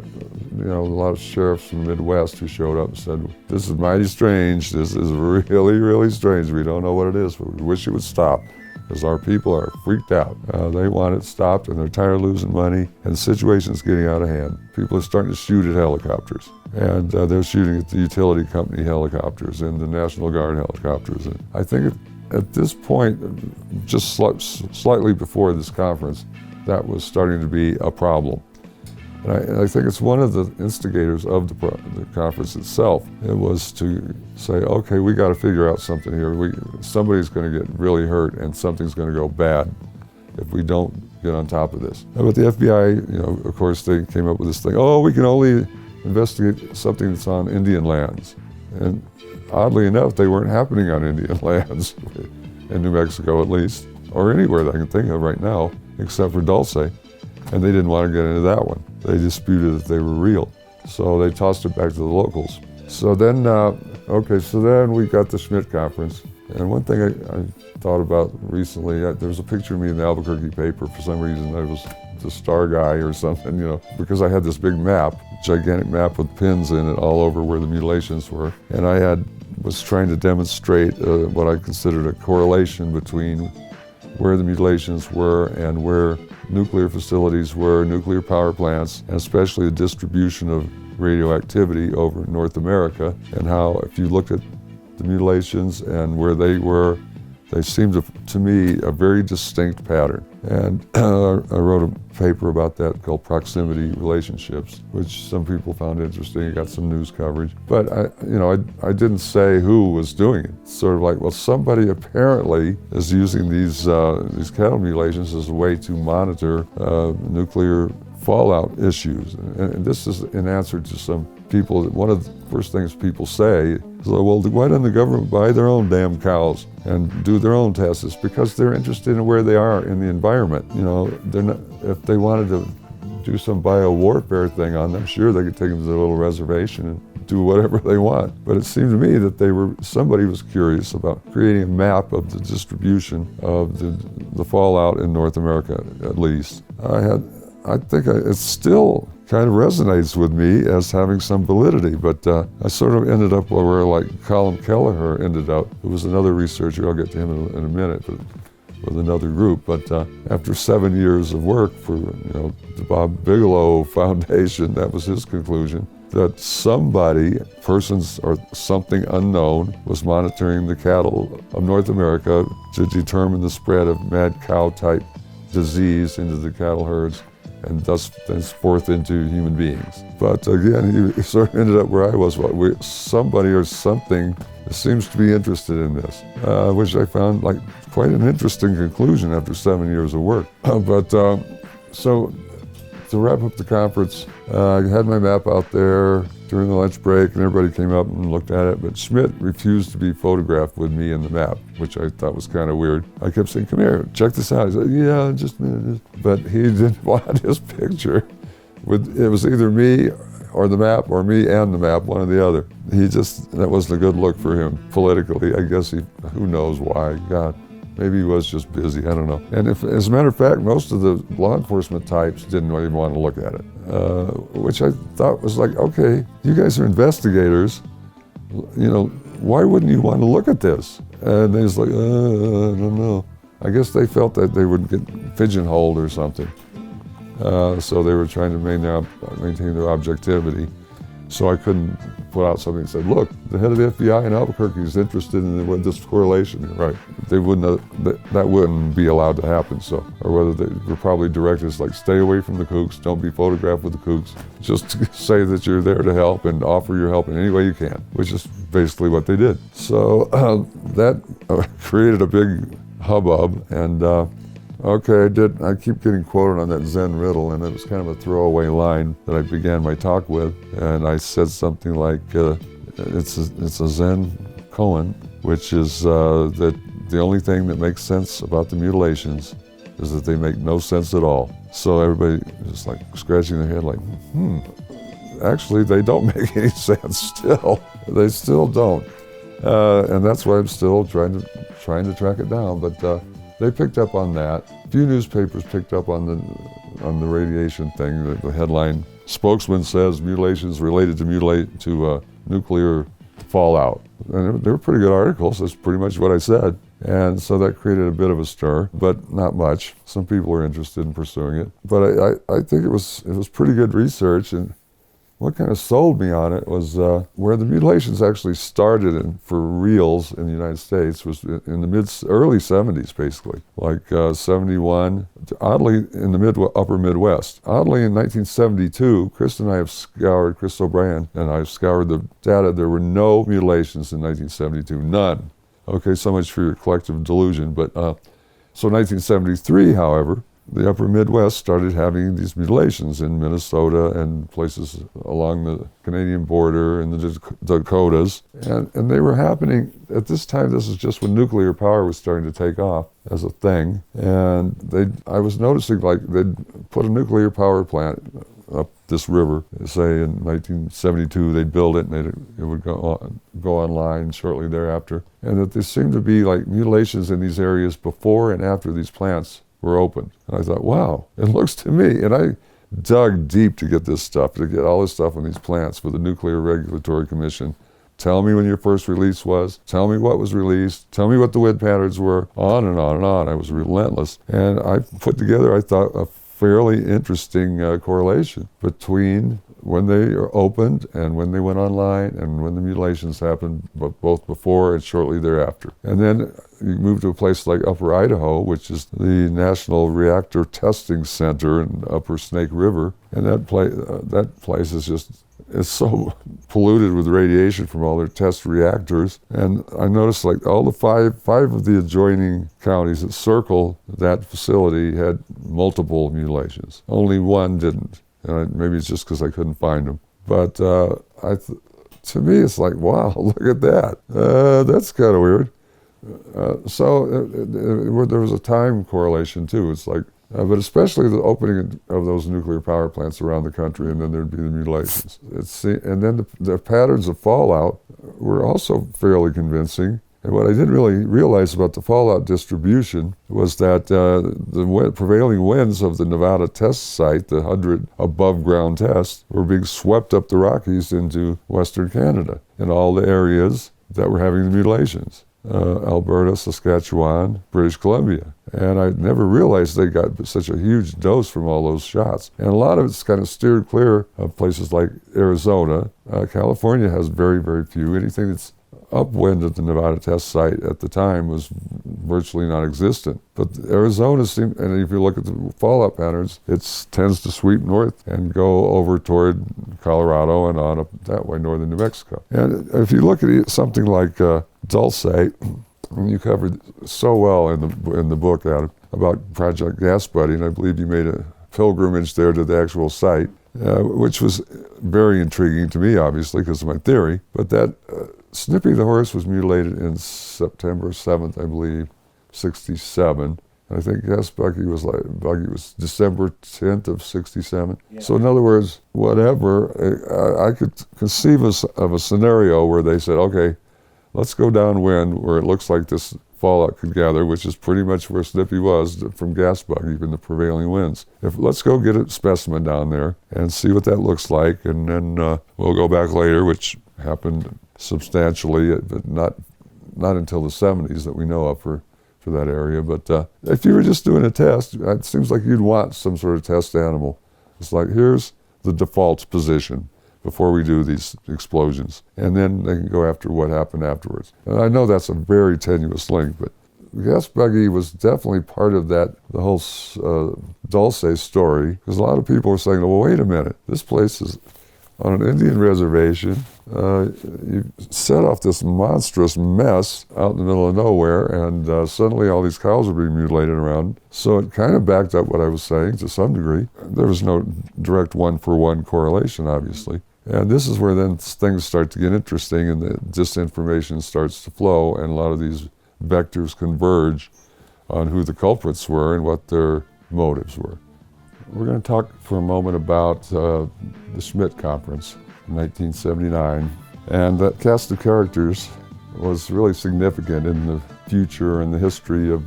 a lot of sheriffs from the Midwest who showed up and said, this is mighty strange, this is really, really strange, we don't know what it is, but we wish it would stop. Because our people are freaked out. They want it stopped and they're tired of losing money and the situation's getting out of hand. People are starting to shoot at helicopters and they're shooting at the utility company helicopters and the National Guard helicopters. And I think at this point, just slightly before this conference, that was starting to be a problem. And I think it's one of the instigators of the conference itself. It was to say, okay, we got to figure out something here. Somebody's going to get really hurt and something's going to go bad if we don't get on top of this. But the FBI, of course, they came up with this thing, we can only investigate something that's on Indian lands. And oddly enough, they weren't happening on Indian lands, in New Mexico at least, or anywhere that I can think of right now, except for Dulce. And they didn't want to get into that one. They disputed that they were real. So they tossed it back to the locals. So then, we got the Schmidt conference. And one thing I thought about recently, there was a picture of me in the Albuquerque paper. For some reason, I was the star guy or something, because I had this big map, gigantic map with pins in it all over where the mutilations were. And I was trying to demonstrate what I considered a correlation between where the mutilations were and where nuclear facilities were, nuclear power plants, and especially the distribution of radioactivity over North America, and how if you looked at the mutilations and where they were, they seemed to me a very distinct pattern. And I wrote a paper about that called Proximity Relationships, which some people found interesting. It got some news coverage. But I didn't say who was doing it. It's sort of like, well, somebody apparently is using these cattle mutilations as a way to monitor nuclear fallout issues. And this is in answer to some people. One of the first things people say is, well, why doesn't the government buy their own damn cows and do their own tests? It's because they're interested in where they are in the environment. They're not, if they wanted to do some bio-warfare thing on them, sure, they could take them to their little reservation and do whatever they want. But it seemed to me that somebody was curious about creating a map of the distribution of the fallout in North America, at least. I think it still kind of resonates with me as having some validity, but I sort of ended up where like Colin Kelleher ended up, who was another researcher. I'll get to him in a minute, but with another group. But after 7 years of work for the Bob Bigelow Foundation, that was his conclusion, that persons or something unknown, was monitoring the cattle of North America to determine the spread of mad cow type disease into the cattle herds, and thus forth into human beings. But again, he sort of ended up where I was. Somebody or something seems to be interested in this, which I found like quite an interesting conclusion after 7 years of work. So to wrap up the conference, I had my map out there during the lunch break, and everybody came up and looked at it, but Schmidt refused to be photographed with me in the map, which I thought was kind of weird. I kept saying, come here, check this out. He said, yeah, just a minute. But he didn't want his picture. It was either me or the map, or me and the map, one or the other. That wasn't a good look for him politically. I guess who knows why, God. Maybe he was just busy, I don't know. And as a matter of fact, most of the law enforcement types didn't even want to look at it, which I thought was like, okay, you guys are investigators, why wouldn't you want to look at this? And they was like, I don't know. I guess they felt that they would get pigeonholed or something. So they were trying to maintain their objectivity. So I couldn't put out something that said, look, the head of the FBI in Albuquerque is interested in this correlation. Right. They wouldn't, that wouldn't be allowed to happen. So, or whether they were probably directed as like, stay away from the kooks, don't be photographed with the kooks. Just say that you're there to help and offer your help in any way you can, which is basically what they did. So that created a big hubbub, and okay, I keep getting quoted on that Zen riddle, and it was kind of a throwaway line that I began my talk with, and I said something like, it's a Zen koan, which is that the only thing that makes sense about the mutilations is that they make no sense at all. So everybody is like scratching their head like, actually they don't make any sense still. They still don't. And that's why I'm still trying to track it down, but they picked up on that. A few newspapers picked up on the radiation thing. The headline: spokesman says mutilations related to nuclear fallout. And they were pretty good articles. That's pretty much what I said. And so that created a bit of a stir, but not much. Some people are interested in pursuing it. But I think it was pretty good research, and what kind of sold me on it was where the mutilations actually started for reals in the United States was in the early 70s, basically, like 71, oddly in the upper Midwest. Oddly, in 1972, Chris O'Brien and I have scoured the data. There were no mutilations in 1972, none. Okay, so much for your collective delusion. But so 1973, however, the upper Midwest started having these mutilations in Minnesota and places along the Canadian border and the Dakotas. And they were happening at this time. This is just when nuclear power was starting to take off as a thing. And I was noticing like they'd put a nuclear power plant up this river. Say in 1972 they'd build it, and it would go online shortly thereafter. And that there seemed to be like mutilations in these areas before and after these plants were opened. And I thought, wow, it looks to me, and I dug deep to get this stuff, to get all this stuff on these plants for the Nuclear Regulatory Commission. Tell me when your first release was, tell me what was released, tell me what the wind patterns were, on and on and on. I was relentless. And I put together, I thought, a fairly interesting correlation between when they are opened and when they went online and when the mutilations happened, both before and shortly thereafter. And then you move to a place like Upper Idaho, which is the National Reactor Testing Center in Upper Snake River, and that place is just, it's so polluted with radiation from all their test reactors. And I noticed like all the five of the adjoining counties that circle that facility had multiple mutilations. Only one didn't. And maybe it's just because I couldn't find them. But to me, it's like, wow, look at that. That's kind of weird. So there was a time correlation too. It's like, but especially the opening of those nuclear power plants around the country, and then there'd be the mutilations. And then the patterns of fallout were also fairly convincing. And what I didn't really realize about the fallout distribution was that the prevailing winds of the Nevada test site, the 100 above-ground tests, were being swept up the Rockies into Western Canada in all the areas that were having the mutilations. Alberta, Saskatchewan, British Columbia. And I never realized they got such a huge dose from all those shots. And a lot of it's kind of steered clear of places like Arizona. California has very, very few. Anything that's upwind at the Nevada test site at the time was virtually non-existent. But Arizona seemed, and if you look at the fallout patterns, it tends to sweep north and go over toward Colorado and on up that way, northern New Mexico. And if you look at something like Dulce, you covered so well in the book, Adam, about Project Gas Buddy, and I believe you made a pilgrimage there to the actual site, which was very intriguing to me, obviously, because of my theory. But that Snippy the horse was mutilated in September 7th, I believe, 1967. And I think Buggy was December 10th of 1967. Yeah. So in other words, whatever, I could conceive of a scenario where they said, okay, let's go downwind where it looks like this fallout could gather, which is pretty much where Snippy was from gas bug, even the prevailing winds. Let's go get a specimen down there and see what that looks like, and then we'll go back later, which happened substantially, but not until the 70s that we know of for that area. But if you were just doing a test, it seems like you'd want some sort of test animal. It's like, here's the default position before we do these explosions. And then they can go after what happened afterwards. And I know that's a very tenuous link, but the gas buggy was definitely part of that, the whole Dulce story, because a lot of people were saying, well, wait a minute, this place is on an Indian reservation. You set off this monstrous mess out in the middle of nowhere, and suddenly all these cows are being mutilated around. So it kind of backed up what I was saying to some degree. There was no direct one-for-one correlation, obviously. And this is where then things start to get interesting, and the disinformation starts to flow, and a lot of these vectors converge on who the culprits were and what their motives were. We're going to talk for a moment about the Schmidt Conference in 1979. And that cast of characters was really significant in the future and the history of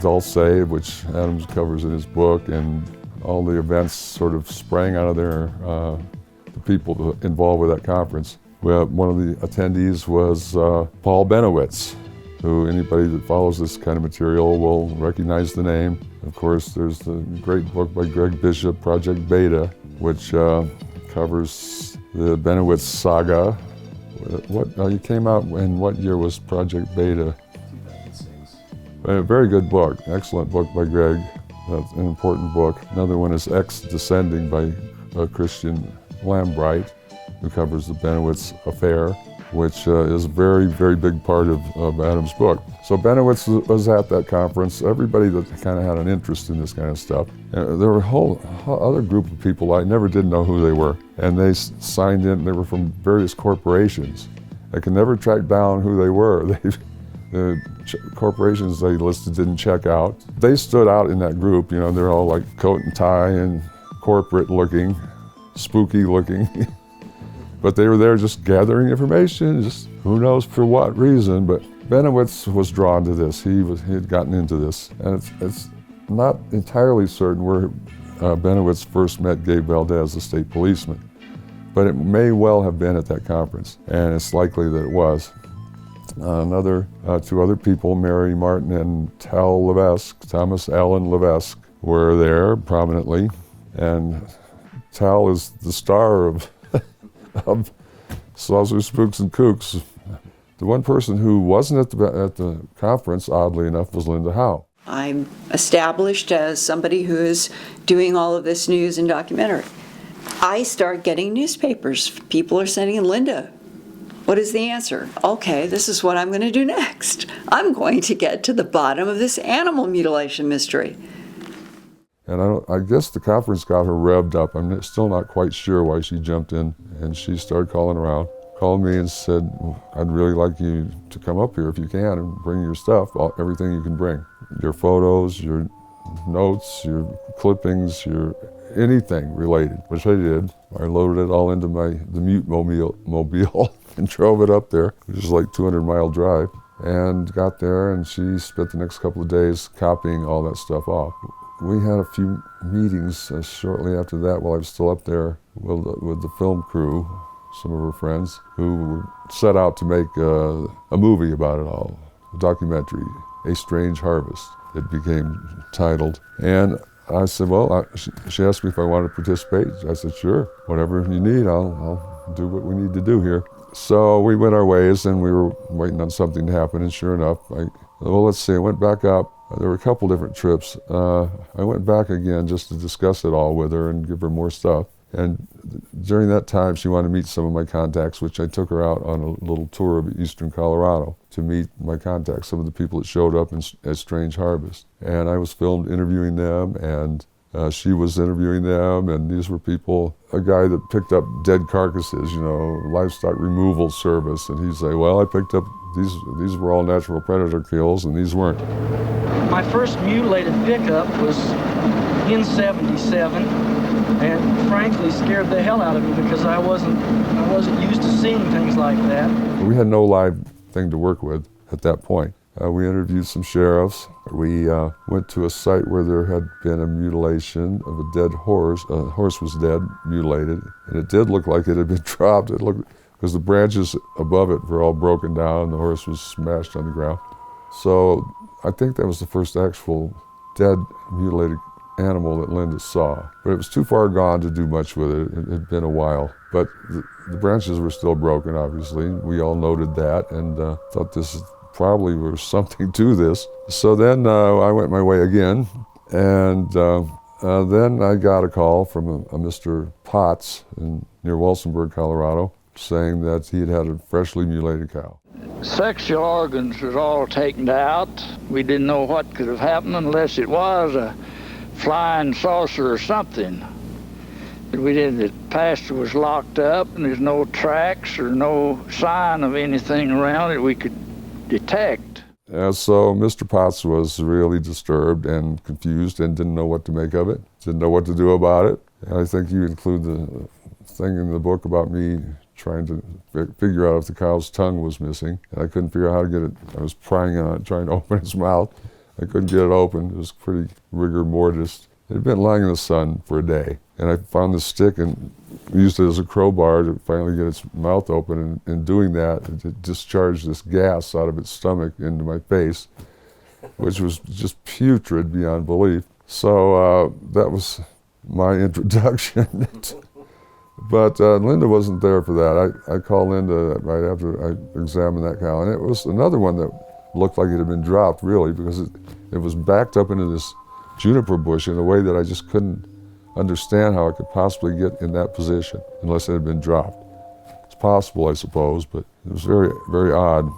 Dulce, which Adams covers in his book, and all the events sort of sprang out of there, the people involved with that conference. Well, one of the attendees was Paul Benowitz, who anybody that follows this kind of material will recognize the name. Of course, there's the great book by Greg Bishop, Project Beta, which covers the Benowitz saga. You came out in what year was Project Beta? 2006. A very good book, excellent book by Greg. That's an important book. Another one is X Descending by Christian Lambright, who covers the Benowitz affair, which is a very, very big part of Adams' book. So Benowitz was at that conference. Everybody that kind of had an interest in this kind of stuff. And there were a whole other group of people I never did know who they were. And they signed in, they were from various corporations. I could never track down who they were. The corporations they listed didn't check out. They stood out in that group, you know, they're all like coat and tie and corporate looking, spooky looking. But they were there just gathering information, just who knows for what reason, but Benowitz was drawn to this. He had gotten into this. And it's not entirely certain where Benowitz first met Gabe Valdez, the state policeman, but it may well have been at that conference, and it's likely that it was. Two other people, Mary Martin and Tal Levesque, Thomas Allen Levesque, were there prominently, and Tal is the star of Spooks and Kooks. The one person who wasn't at the conference, oddly enough, was Linda Howe.
I'm established as somebody who is doing all of this news and documentary. I start getting newspapers. People are sending in, Linda, what is the answer? Okay, this is what I'm going to do next. I'm going to get to the bottom of this animal mutilation mystery.
And I guess the conference got her revved up. I'm still not quite sure why she jumped in, and she started calling around. Called me and said, I'd really like you to come up here if you can and bring your stuff, everything you can bring. Your photos, your notes, your clippings, your anything related, which I did. I loaded it all into the Mute mobile and drove it up there, which is like a 200-mile drive, and got there, and she spent the next couple of days copying all that stuff off. We had a few meetings shortly after that while I was still up there with the film crew, some of her friends, who set out to make a movie about it all, a documentary, A Strange Harvest, it became titled. And I said, well, she asked me if I wanted to participate. I said, sure, whatever you need, I'll do what we need to do here. So we went our ways, and we were waiting on something to happen, and sure enough, let's see, I went back up. There were a couple different trips. I went back again just to discuss it all with her and give her more stuff. And during that time, she wanted to meet some of my contacts, which I took her out on a little tour of eastern Colorado to meet my contacts, some of the people that showed up at Strange Harvest. And I was filmed interviewing them, and she was interviewing them, and these were people, a guy that picked up dead carcasses, livestock removal service, and he'd say, well, I picked up, these were all natural predator kills, and these weren't.
My first mutilated pickup was in '77, and frankly scared the hell out of me because I wasn't used to seeing things like that.
We had no live thing to work with at that point. We interviewed some sheriffs. We went to a site where there had been a mutilation of a dead horse. A horse was dead, mutilated, and it did look like it had been dropped. It because the branches above it were all broken down. The horse was smashed on the ground. So I think that was the first actual dead, mutilated animal that Linda saw. But it was too far gone to do much with it. It had been a while. But the branches were still broken, obviously. We all noted that and thought this probably was something to this. So then I went my way again, and then I got a call from a Mr. Potts near Walsenburg, Colorado, saying that he had had a freshly mutilated cow.
Sexual organs was all taken out. We didn't know what could have happened unless it was a flying saucer or something. But we didn't. The pasture was locked up, and there's no tracks or no sign of anything around it we could detect.
So Mr. Potts was really disturbed and confused and didn't know what to make of it, didn't know what to do about it. And I think you include the thing in the book about me trying to figure out if the cow's tongue was missing. And I couldn't figure out how to get it. I was prying on it, trying to open its mouth. I couldn't get it open. It was pretty rigor mortis. It had been lying in the sun for a day. And I found this stick and used it as a crowbar to finally get its mouth open. And in doing that, it discharged this gas out of its stomach into my face, which was just putrid beyond belief. So that was my introduction. But Linda wasn't there for that. I called Linda right after I examined that cow, and it was another one that looked like it had been dropped, really, because it was backed up into this juniper bush in a way that I just couldn't understand how it could possibly get in that position unless it had been dropped. It's possible, I suppose, but it was very, very odd.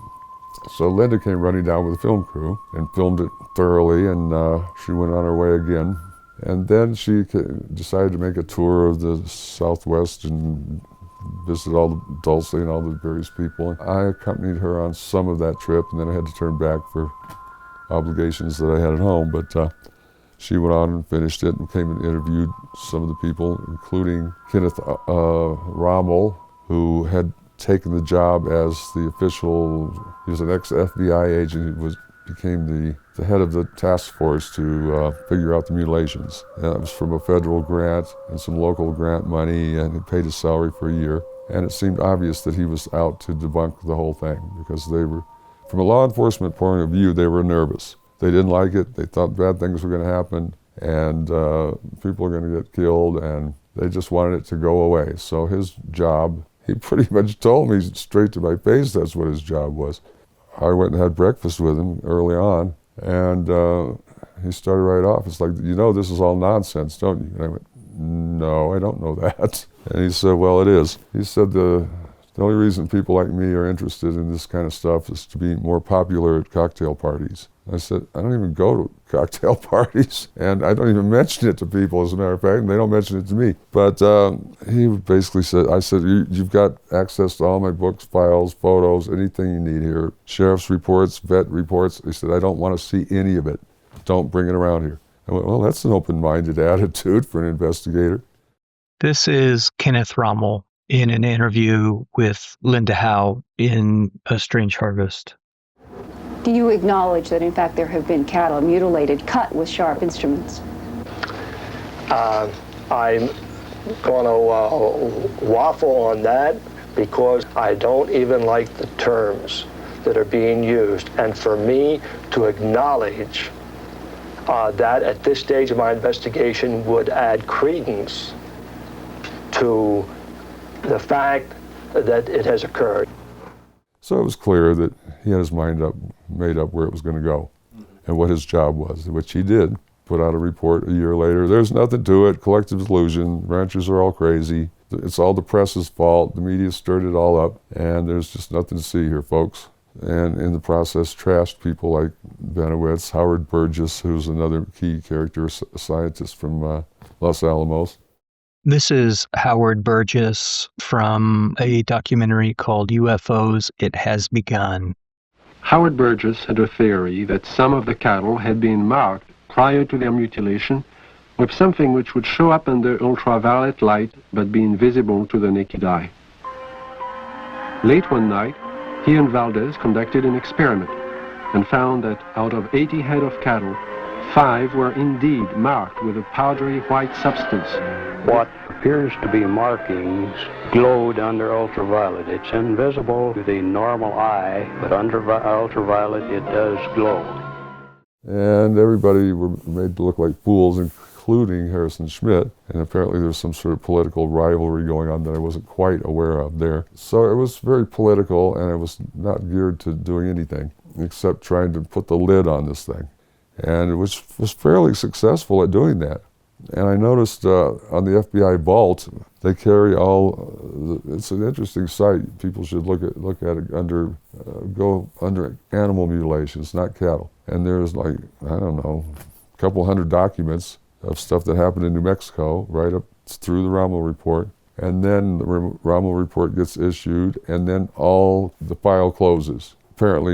So Linda came running down with the film crew and filmed it thoroughly, and she went on her way again. And then she decided to make a tour of the Southwest and visit all the Dulce and all the various people. I accompanied her on some of that trip, and then I had to turn back for obligations that I had at home. But she went on and finished it and came and interviewed some of the people, including Kenneth Rommel, who had taken the job as the official. He was an ex-FBI agent who became the head of the task force to figure out the mutilations. And that was from a federal grant and some local grant money, and he paid his salary for a year. And it seemed obvious that he was out to debunk the whole thing, because they were, from a law enforcement point of view, they were nervous. They didn't like it. They thought bad things were going to happen, and people were going to get killed, and they just wanted it to go away. So his job, he pretty much told me straight to my face that's what his job was. I went and had breakfast with him early on, and he started right off. It's like, you know, this is all nonsense, don't you? And I went, no, I don't know that. And he said, well, it is. He said the only reason people like me are interested in this kind of stuff is to be more popular at cocktail parties. I said, I don't even go to cocktail parties, and I don't even mention it to people, as a matter of fact, and they don't mention it to me. But he basically said, I said, you've got access to all my books, files, photos, anything you need here, sheriff's reports, vet reports. He said, I don't want to see any of it. Don't bring it around here. I went, well, that's an open-minded attitude for an investigator.
This is Kenneth Rommel in an interview with Linda Howe in A Strange Harvest.
Do you acknowledge that, in fact, there have been cattle mutilated, cut with sharp instruments?
I'm going to waffle on that because I don't even like the terms that are being used. And for me to acknowledge that at this stage of my investigation would add credence to the fact that it has occurred.
So it was clear that he had his mind made up where it was going to go and what his job was, which he did. Put out a report a year later. There's nothing to it, collective delusion, ranchers are all crazy. It's all the press's fault, the media stirred it all up, and there's just nothing to see here, folks. And in the process, trashed people like Benowitz, Howard Burgess, who's another key character, a scientist from Los Alamos.
This is Howard Burgess from a documentary called UFOs, It Has Begun.
Howard Burgess had a theory that some of the cattle had been marked prior to their mutilation with something which would show up under ultraviolet light but be invisible to the naked eye. Late one night, he and Valdez conducted an experiment and found that out of 80 head of cattle, 5 were indeed marked with a powdery white substance.
What appears to be markings glowed under ultraviolet. It's invisible to the normal eye, but under ultraviolet it does glow.
And everybody were made to look like fools, including Harrison Schmitt. And apparently there's some sort of political rivalry going on that I wasn't quite aware of there. So it was very political, and it was not geared to doing anything except trying to put the lid on this thing. And it was fairly successful at doing that. And I noticed on the FBI vault, they carry all, it's an interesting site. People should look at it under, go under animal mutilations, not cattle. And there's like, I don't know, a couple hundred documents of stuff that happened in New Mexico, right up through the Rommel Report. And then the Rommel Report gets issued, and then all the file closes. Apparently,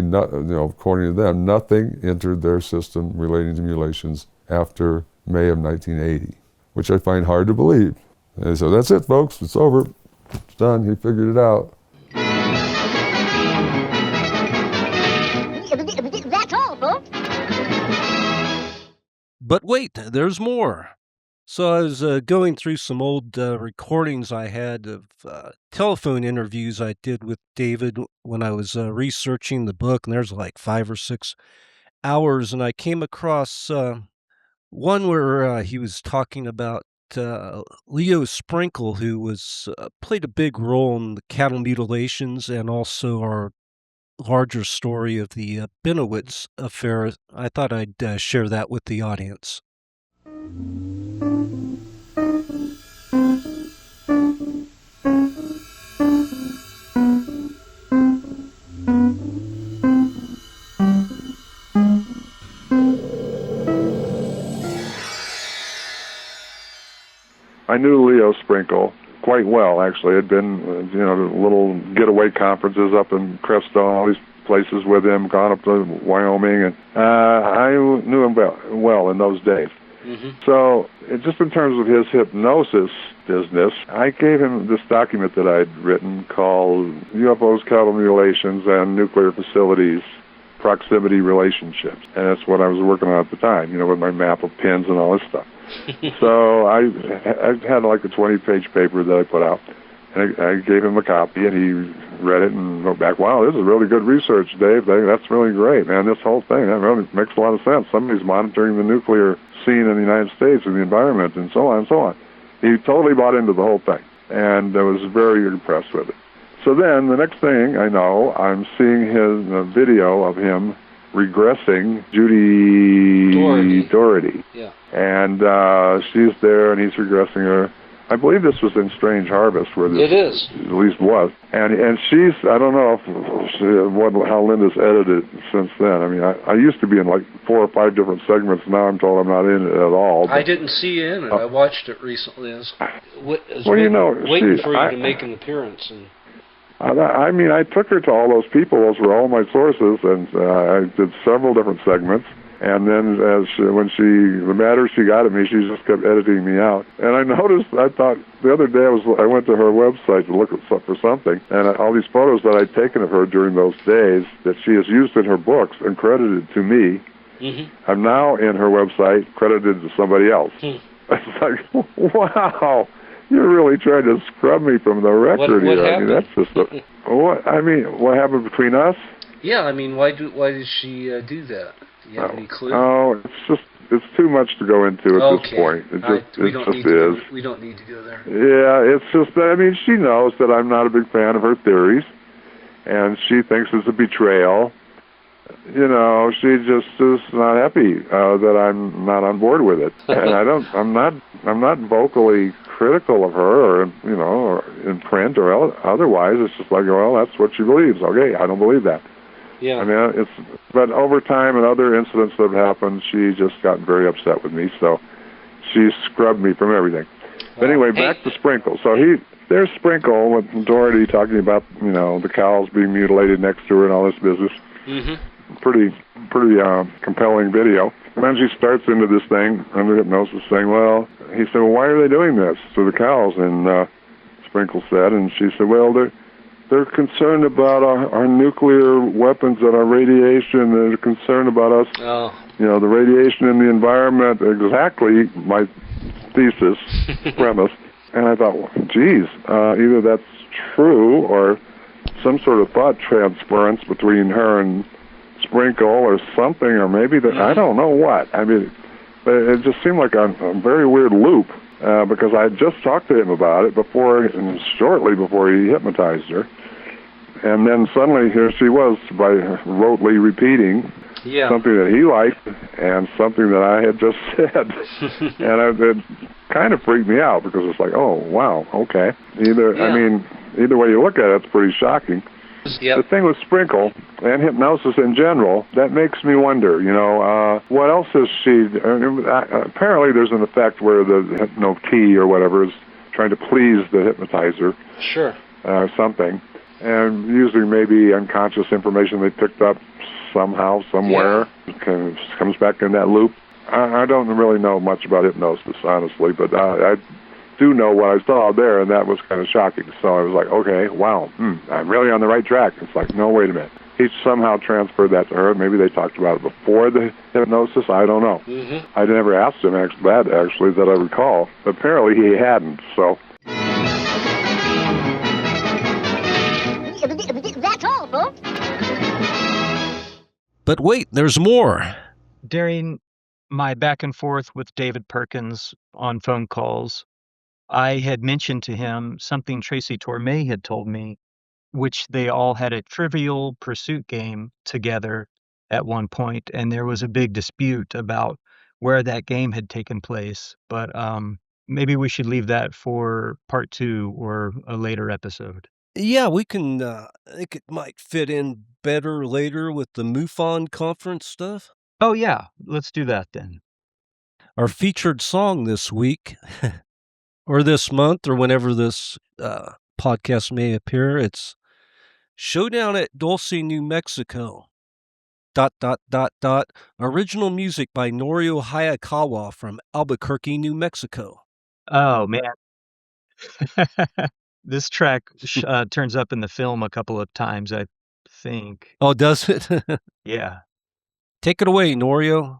according to them, nothing entered their system relating to mutilations after May of 1980, which I find hard to believe. And so that's it, folks. It's over. It's done. He figured it out.
That's all, folks.
But wait, there's more. So I was going through some old recordings I had of telephone interviews I did with David when I was researching the book, and there's like 5 or 6 hours, and I came across one where he was talking about Leo Sprinkle, who was played a big role in the cattle mutilations and also our larger story of the Benowitz affair. I thought I'd share that with the audience.
I knew Leo Sprinkle quite well, actually. I'd been, little getaway conferences up in Crestone, all these places with him, gone up to Wyoming, and I knew him well in those days. Mm-hmm. So, just in terms of his hypnosis business, I gave him this document that I'd written called UFOs, Cattle Mutilations, and Nuclear Facilities Proximity Relationships. And that's what I was working on at the time, with my map of pins and all this stuff. So I had like a 20-page paper that I put out, and I gave him a copy, and he read it and wrote back, "Wow, this is really good research, Dave. That's really great, man. This whole thing, that really makes a lot of sense. Somebody's monitoring the nuclear scene in the United States and the environment and so on and so on." He totally bought into the whole thing, and I was very impressed with it. So then the next thing I know, I'm seeing his video of him regressing Judy Doherty. Yeah. And she's there, and he's regressing her. I believe this was in Strange Harvest, where this at least was. And she's, I don't know how Linda's edited it since then. I mean, I used to be in like 4 or 5 different segments. Now I'm told I'm not in it at all.
I didn't see you in it. I watched it recently. I was
waiting
for you to make an appearance. And
I mean, I took her to all those people. Those were all my sources, and I did several different segments. And then the matter she got at me, she just kept editing me out. And I noticed, I thought, the other day I went to her website to look for something, and all these photos that I'd taken of her during those days that she has used in her books and credited to me, I'm now in her website credited to somebody else. It's like, wow, you're really trying to scrub me from the record
what
here.
Happened?
I mean, that's just what happened between us?
Yeah, I mean, why did she do that? Do you have any clue?
Oh, it's too much to go into at this point. It just is.
We don't need to go there.
Yeah, it's just, I mean, she knows that I'm not a big fan of her theories, and she thinks it's a betrayal. She just is not happy that I'm not on board with it. And I'm not vocally critical of her, or in print or otherwise. It's just like, well, that's what she believes. Okay, I don't believe that.
Yeah.
I mean, but over time and other incidents that have happened, she just got very upset with me, so she scrubbed me from everything. But anyway, back to Sprinkle. So there's Sprinkle with Doherty talking about, the cows being mutilated next to her and all this business. Mm-hmm. Pretty compelling video. And then she starts into this thing under hypnosis saying, he said, why are they doing this to the cows? And Sprinkle said, and she said, they're concerned about our nuclear weapons and our radiation. They're concerned about us the radiation in the environment, exactly my thesis premise. And I thought, well, geez, either that's true or some sort of thought transference between her and Sprinkle or something, or maybe I don't know what. I mean, but it just seemed like a very weird loop because I had just talked to him about it shortly before he hypnotized her. And then suddenly here she was by rotely repeating something that he liked and something that I had just said. And it kind of freaked me out because it's like, oh, wow, okay. Either way you look at it, it's pretty shocking.
Yep.
The thing with Sprinkle and hypnosis in general, that makes me wonder, what else is she... apparently there's an effect where the hypno-T or whatever is trying to please the hypnotizer.
Sure.
Something. And using maybe unconscious information they picked up somehow, somewhere, comes back in that loop. I don't really know much about hypnosis, honestly, but I do know what I saw there, and that was kind of shocking. So I was like, okay, wow, I'm really on the right track. It's like, no, wait a minute. He somehow transferred that to her. Maybe they talked about it before the hypnosis. I don't know.
Mm-hmm.
I never asked him actually, that I recall. Apparently he hadn't, so...
That's all, folks.
But wait, there's more.
During my back and forth with David Perkins on phone calls, I had mentioned to him something Tracy Torme had told me, which they all had a Trivial Pursuit game together at one point, and there was a big dispute about where that game had taken place. But maybe we should leave that for part 2 or a later episode.
Yeah, we can, I think it might fit in better later with the MUFON conference stuff.
Oh, yeah. Let's do that then.
Our featured song this week, or this month, or whenever this podcast may appear, it's Showdown at Dulce, New Mexico. ... Original music by Norio Hayakawa from Albuquerque, New Mexico.
Oh, man. This track turns up in the film a couple of times, I think.
Oh, does it?
Yeah.
Take it away, Norio.